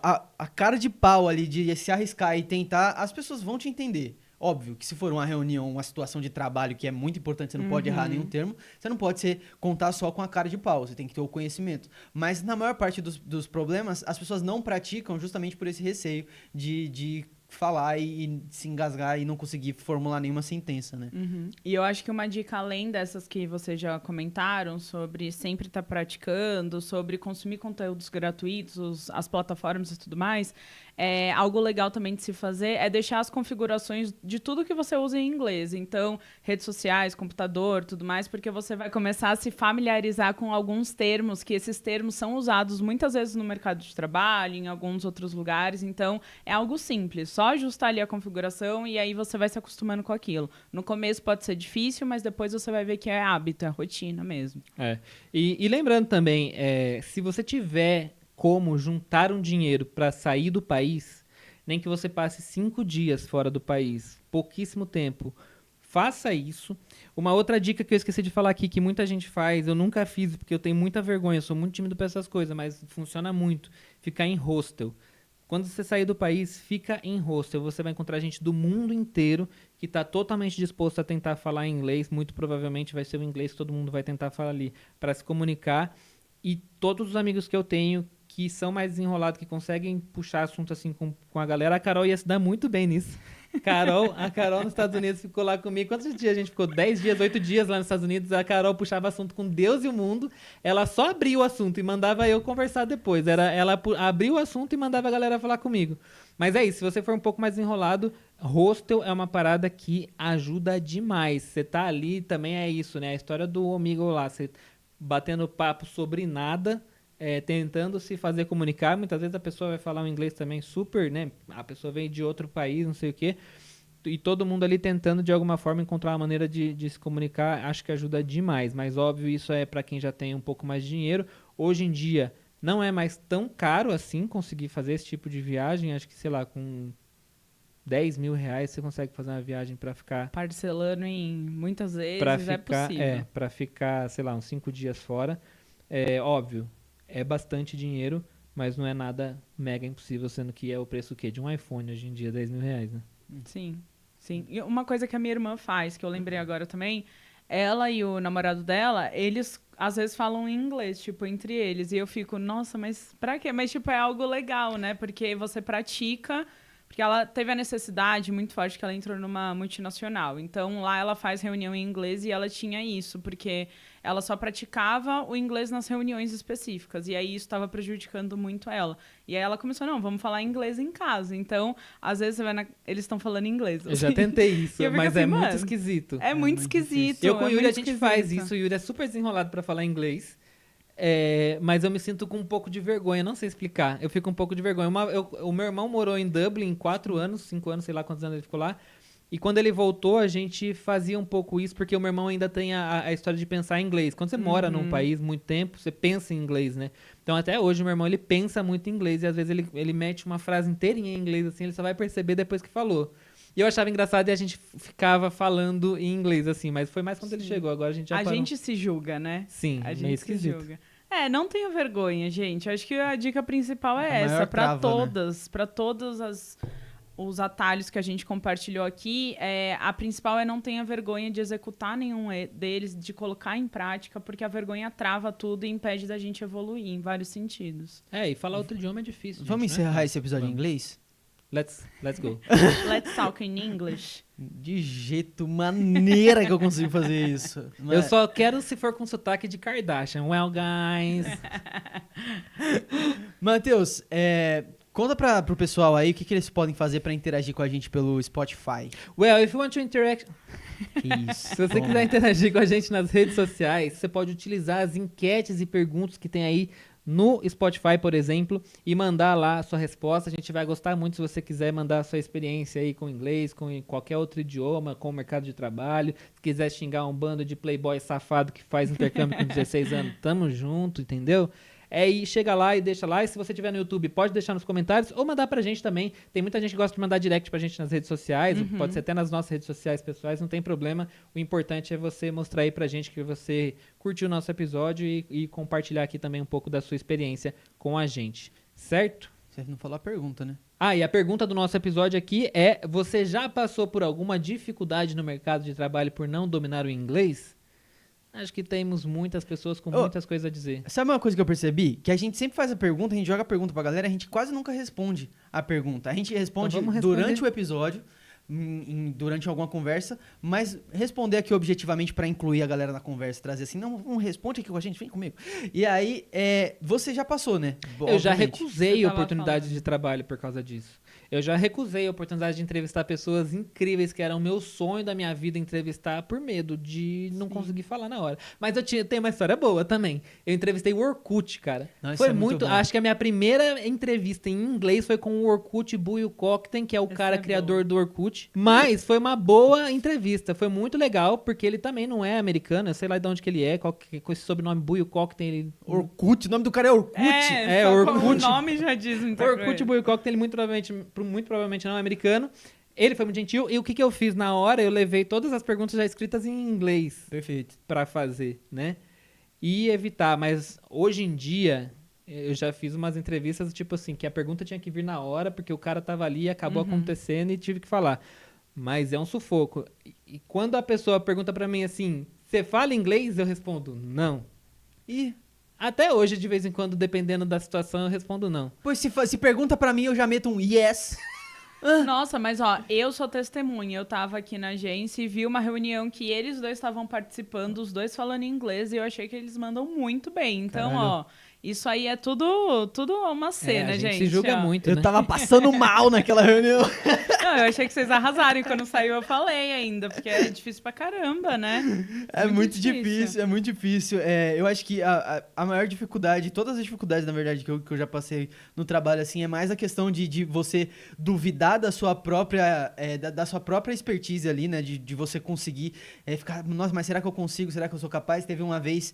Speaker 3: a cara de pau ali de se arriscar e tentar, as pessoas vão te entender. Óbvio que se for uma reunião, uma situação de trabalho que é muito importante, você não pode errar nenhum termo, você não pode contar só com a cara de pau, você tem que ter o conhecimento. Mas na maior parte dos problemas, as pessoas não praticam justamente por esse receio de falar e se engasgar e não conseguir formular nenhuma sentença, né?
Speaker 2: E eu acho que uma dica além dessas que vocês já comentaram, sobre sempre estar praticando, sobre consumir conteúdos gratuitos, as plataformas e tudo mais, algo legal também de se fazer é deixar as configurações de tudo que você usa em inglês. Então, redes sociais, computador, tudo mais, porque você vai começar a se familiarizar com alguns termos, que esses termos são usados muitas vezes no mercado de trabalho, em alguns outros lugares. Então, é algo simples, só ajustar ali a configuração e aí você vai se acostumando com aquilo. No começo pode ser difícil, mas depois você vai ver que é hábito, é rotina mesmo.
Speaker 1: E lembrando também, se você tiver como juntar um dinheiro para sair do país, nem que você passe 5 dias fora do país, pouquíssimo tempo, faça isso. Uma outra dica que eu esqueci de falar aqui, que muita gente faz, eu nunca fiz porque eu tenho muita vergonha, eu sou muito tímido para essas coisas, mas funciona muito, ficar em hostel. Quando você sair do país, fica em hostel. Você vai encontrar gente do mundo inteiro que está totalmente disposto a tentar falar inglês. Muito provavelmente vai ser o inglês que todo mundo vai tentar falar ali para se comunicar. E todos os amigos que eu tenho que são mais desenrolados, que conseguem puxar assunto assim com a galera, a Carol ia se dar muito bem nisso. A Carol nos Estados Unidos ficou lá comigo. Quantos dias a gente ficou? 10 dias, 8 dias lá nos Estados Unidos. A Carol puxava assunto com Deus e o mundo. Ela só abria o assunto e mandava eu conversar depois. Ela abriu o assunto e mandava a galera falar comigo. Mas é isso, se você for um pouco mais enrolado, hostel é uma parada que ajuda demais. Você tá ali, também é isso, né? A história do amigo lá, você batendo papo sobre nada, tentando se fazer comunicar. Muitas vezes a pessoa vai falar um inglês também super, né? A pessoa vem de outro país, não sei o quê. E todo mundo ali tentando, de alguma forma, encontrar uma maneira de se comunicar. Acho que ajuda demais. Mas, óbvio, isso é para quem já tem um pouco mais de dinheiro. Hoje em dia, não é mais tão caro assim conseguir fazer esse tipo de viagem. Acho que, sei lá, com 10 mil reais você consegue fazer uma viagem para ficar...
Speaker 2: Parcelando em muitas vezes, é possível.
Speaker 1: Para ficar, sei lá, uns 5 dias fora. Óbvio, é bastante dinheiro, mas não é nada mega impossível, sendo que é o preço de um iPhone hoje em dia, 10 mil reais, né?
Speaker 2: Sim, sim. E uma coisa que a minha irmã faz, que eu lembrei agora também, ela e o namorado dela, eles às vezes falam em inglês, tipo, entre eles. E eu fico, nossa, mas pra quê? Mas, tipo, é algo legal, né? Porque você pratica... Porque ela teve a necessidade muito forte que ela entrou numa multinacional. Então, lá ela faz reunião em inglês e ela tinha isso, porque ela só praticava o inglês nas reuniões específicas. E aí isso estava prejudicando muito ela. E aí ela começou, não, vamos falar inglês em casa. Então, às vezes, você vai eles estão falando inglês.
Speaker 1: Eu já tentei isso, mas
Speaker 2: assim,
Speaker 1: é muito esquisito.
Speaker 2: É muito esquisito.
Speaker 1: Eu com o Yuri, a gente faz isso. O Yuri é super desenrolado para falar inglês. Mas eu me sinto com um pouco de vergonha, não sei explicar. Eu fico um pouco de vergonha. O meu irmão morou em Dublin 4 anos, 5 anos, sei lá quantos anos ele ficou lá. E quando ele voltou, a gente fazia um pouco isso, porque o meu irmão ainda tem a história de pensar em inglês. Quando você mora num país muito tempo, você pensa em inglês, né? Então até hoje o meu irmão, ele pensa muito em inglês. E às vezes ele mete uma frase inteirinha em inglês, assim, ele só vai perceber depois que falou. E eu achava engraçado e a gente ficava falando em inglês, assim. Mas foi mais quando ele chegou, agora a gente já parou.
Speaker 2: A gente se julga, né?
Speaker 1: Sim,
Speaker 2: a gente
Speaker 1: meio esquisito.
Speaker 2: Se julga. Não tenha vergonha, gente. Acho que a dica principal é essa, para todas, para todas os atalhos que a gente compartilhou aqui, a principal é não tenha vergonha de executar nenhum deles, de colocar em prática, porque a vergonha trava tudo e impede da gente evoluir em vários sentidos.
Speaker 1: E falar outro idioma é difícil.
Speaker 3: Vamos
Speaker 1: gente,
Speaker 3: encerrar
Speaker 1: né?
Speaker 3: esse episódio em inglês?
Speaker 1: Let's go.
Speaker 2: Let's talk in English.
Speaker 3: De jeito maneira que eu consigo fazer isso.
Speaker 1: Eu só quero se for com sotaque de Kardashian. Well, guys.
Speaker 3: Matheus, conta pro pessoal aí o que eles podem fazer pra interagir com a gente pelo Spotify.
Speaker 1: Well, if you want to interact...
Speaker 3: Isso.
Speaker 1: Se você quiser interagir com a gente nas redes sociais, você pode utilizar as enquetes e perguntas que tem aí no Spotify, por exemplo, e mandar lá a sua resposta. A gente vai gostar muito se você quiser mandar a sua experiência aí com inglês, com qualquer outro idioma, com o mercado de trabalho. Se quiser xingar um bando de playboy safado que faz intercâmbio com 16 anos, tamo junto, entendeu? E chega lá e deixa lá. E se você tiver no YouTube, pode deixar nos comentários ou mandar pra gente também. Tem muita gente que gosta de mandar direct pra gente nas redes sociais. Pode ser até nas nossas redes sociais pessoais, não tem problema. O importante é você mostrar aí pra gente que você curtiu o nosso episódio e compartilhar aqui também um pouco da sua experiência com a gente. Certo?
Speaker 3: Você não falou a pergunta, né?
Speaker 1: E a pergunta do nosso episódio aqui é: você já passou por alguma dificuldade no mercado de trabalho por não dominar o inglês? Acho que temos muitas pessoas com muitas coisas a dizer.
Speaker 3: Sabe uma coisa que eu percebi? Que a gente sempre faz a pergunta, a gente joga a pergunta pra galera, a gente quase nunca responde a pergunta. A gente responde durante o episódio, durante alguma conversa, mas responder aqui objetivamente pra incluir a galera na conversa, trazer assim, não responde aqui com a gente, vem comigo. E aí, você já passou, né?
Speaker 1: Eu já recusei oportunidades de trabalho por causa disso. Eu já recusei a oportunidade de entrevistar pessoas incríveis que eram meu sonho da minha vida entrevistar por medo de não conseguir falar na hora. Mas tenho uma história boa também. Eu entrevistei o Orkut, cara.
Speaker 3: Não,
Speaker 1: foi muito acho que a minha primeira entrevista em inglês foi com o Orkut Buiu-Cockten, que é o cara criador do Orkut. Mas foi uma boa entrevista. Foi muito legal, porque ele também não é americano. Eu sei lá de onde que ele é, com esse sobrenome Buiu-Cockten.
Speaker 3: Orkut, o nome do cara é Orkut.
Speaker 2: Orkut. O nome já diz muita coisa.
Speaker 1: Orkut Buiu-Cockten, ele muito provavelmente não é americano. Ele foi muito gentil. E o que eu fiz na hora? Eu levei todas as perguntas já escritas em inglês.
Speaker 3: Perfeito.
Speaker 1: Pra fazer, né? E evitar. Mas hoje em dia, eu já fiz umas entrevistas, tipo assim, que a pergunta tinha que vir na hora, porque o cara tava ali, acabou acontecendo e tive que falar. Mas é um sufoco. E quando a pessoa pergunta pra mim assim, você fala inglês? Eu respondo, não. E até hoje, de vez em quando, dependendo da situação, eu respondo não.
Speaker 3: Pois se pergunta pra mim, eu já meto um yes.
Speaker 2: Nossa, mas eu sou testemunha. Eu tava aqui na agência e vi uma reunião que eles dois estavam participando, os dois falando inglês, e eu achei que eles mandam muito bem. Então, isso aí é tudo uma cena,
Speaker 1: a gente.
Speaker 2: Se
Speaker 1: julga muito, né?
Speaker 3: Eu tava passando mal naquela reunião.
Speaker 2: Não, eu achei que vocês arrasaram. E quando saiu, eu falei ainda, porque é difícil pra caramba, né?
Speaker 3: É muito difícil, é muito difícil. Eu acho que a maior dificuldade, todas as dificuldades, na verdade, que eu já passei no trabalho, assim, é mais a questão de você duvidar da sua própria, da sua própria expertise ali, né? De você conseguir ficar, nossa, mas será que eu consigo? Será que eu sou capaz? Teve uma vez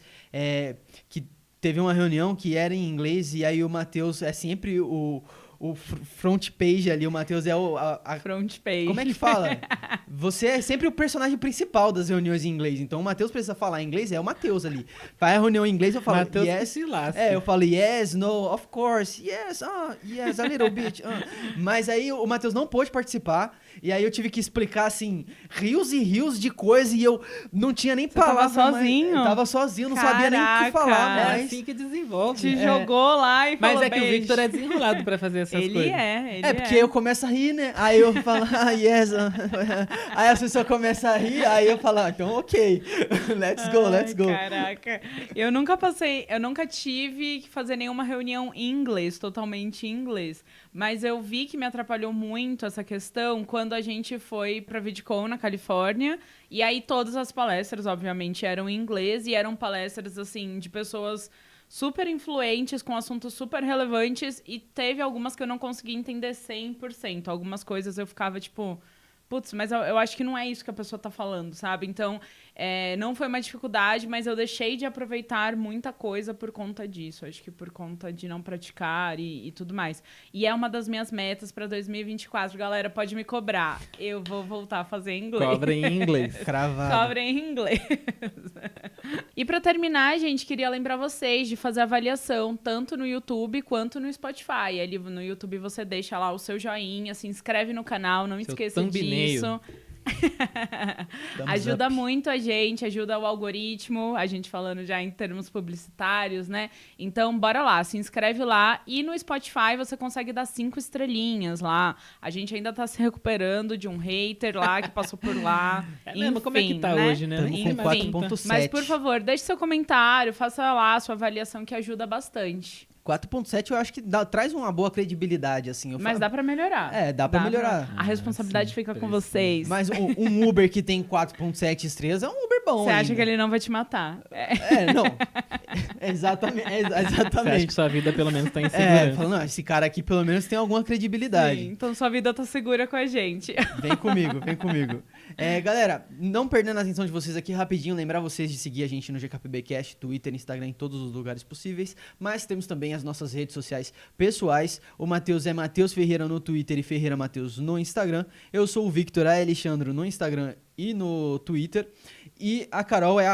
Speaker 3: que teve uma reunião que era em inglês e aí o Matheus é sempre o front page ali, o Matheus é a
Speaker 2: front page.
Speaker 3: Como é que fala? Você é sempre o personagem principal das reuniões em inglês. Então o Matheus precisa falar inglês, é o Matheus ali. Vai a reunião em inglês, eu falo
Speaker 1: Matheus
Speaker 3: yes.
Speaker 1: se lasca.
Speaker 3: Eu falo yes, no, of course, yes, yes, a little bit. Mas aí o Matheus não pôde participar. E aí eu tive que explicar, assim, rios e rios de coisa e eu não tinha nem palavra.
Speaker 2: Tava sozinho?
Speaker 3: Eu tava sozinho, não sabia nem o que falar mais.
Speaker 1: É assim que desenvolve.
Speaker 2: Te jogou lá e falou,
Speaker 1: mas é que o Victor é desenrolado pra fazer essas coisas.
Speaker 2: Ele é.
Speaker 3: Porque eu começo a rir, né? Aí eu falo, yes. Aí a pessoa começa a rir, aí eu falo, então ok. Let's go.
Speaker 2: Caraca. Eu nunca tive que fazer nenhuma reunião em inglês, totalmente em inglês. Mas eu vi que me atrapalhou muito essa questão quando a gente foi pra VidCon na Califórnia. E aí todas as palestras, obviamente, eram em inglês. E eram palestras, assim, de pessoas super influentes, com assuntos super relevantes. E teve algumas que eu não consegui entender 100%. Algumas coisas eu ficava, tipo, putz, mas eu acho que não é isso que a pessoa tá falando, sabe? Então, não foi uma dificuldade, mas eu deixei de aproveitar muita coisa por conta disso. Acho que por conta de não praticar e tudo mais. E é uma das minhas metas para 2024. Galera, pode me cobrar. Eu vou voltar a fazer inglês.
Speaker 1: Cobra em inglês.
Speaker 3: Cravado.
Speaker 2: Cobra em inglês. E pra terminar, gente, queria lembrar vocês de fazer avaliação tanto no YouTube quanto no Spotify. Ali no YouTube você deixa lá o seu joinha, se inscreve no canal, não esqueça disso. Ajuda muito a gente, ajuda o algoritmo, a gente falando já em termos publicitários, né? Então, bora lá, se inscreve lá. E no Spotify você consegue dar 5 estrelinhas lá. A gente ainda tá se recuperando de um hater lá que passou por lá.
Speaker 1: Enfim, como é que tá
Speaker 2: né?
Speaker 1: hoje, né?
Speaker 3: Estamos com 4.7.
Speaker 2: Mas, por favor, deixe seu comentário, faça lá a sua avaliação que ajuda bastante.
Speaker 3: 4.7 eu acho que traz uma boa credibilidade, assim.
Speaker 2: Mas dá pra melhorar.
Speaker 3: Dá pra melhorar.
Speaker 2: A responsabilidade fica com vocês.
Speaker 3: Mas um Uber que tem 4.7 estrelas é um Uber bom
Speaker 2: Você
Speaker 3: ainda.
Speaker 2: acha que ele não vai te matar?
Speaker 3: Não. Exatamente.
Speaker 1: Você acha que sua vida pelo menos tá em segurança?
Speaker 3: Falando, não, esse cara aqui pelo menos tem alguma credibilidade.
Speaker 2: Sim, então sua vida tá segura com a gente.
Speaker 3: Vem comigo, vem comigo. Galera, não perdendo a atenção de vocês aqui, rapidinho, lembrar vocês de seguir a gente no GKPBcast, Twitter, Instagram, em todos os lugares possíveis, mas temos também as nossas redes sociais pessoais. O Matheus é Matheus Ferreira no Twitter e Ferreira Matheus no Instagram. Eu sou o Victor Alexandro no Instagram e no Twitter. E a Carol é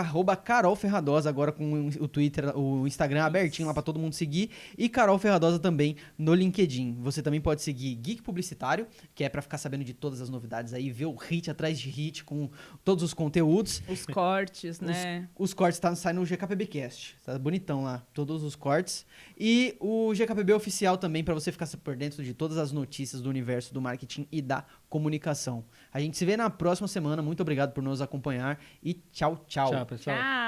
Speaker 3: @CarolFerradosa, agora com o Twitter, o Instagram abertinho lá pra todo mundo seguir. E Carol Ferradosa também no LinkedIn. Você também pode seguir Geek Publicitário, que é pra ficar sabendo de todas as novidades aí, ver o hit atrás de hit com todos os conteúdos.
Speaker 2: Os cortes, né?
Speaker 3: Os cortes saem no GKPBcast. Tá bonitão lá, todos os cortes. E o GKPB oficial também, pra você ficar por dentro de todas as notícias do universo do marketing e da comunicação. A gente se vê na próxima semana. Muito obrigado por nos acompanhar e tchau, tchau.
Speaker 1: Tchau, pessoal.
Speaker 2: Tchau.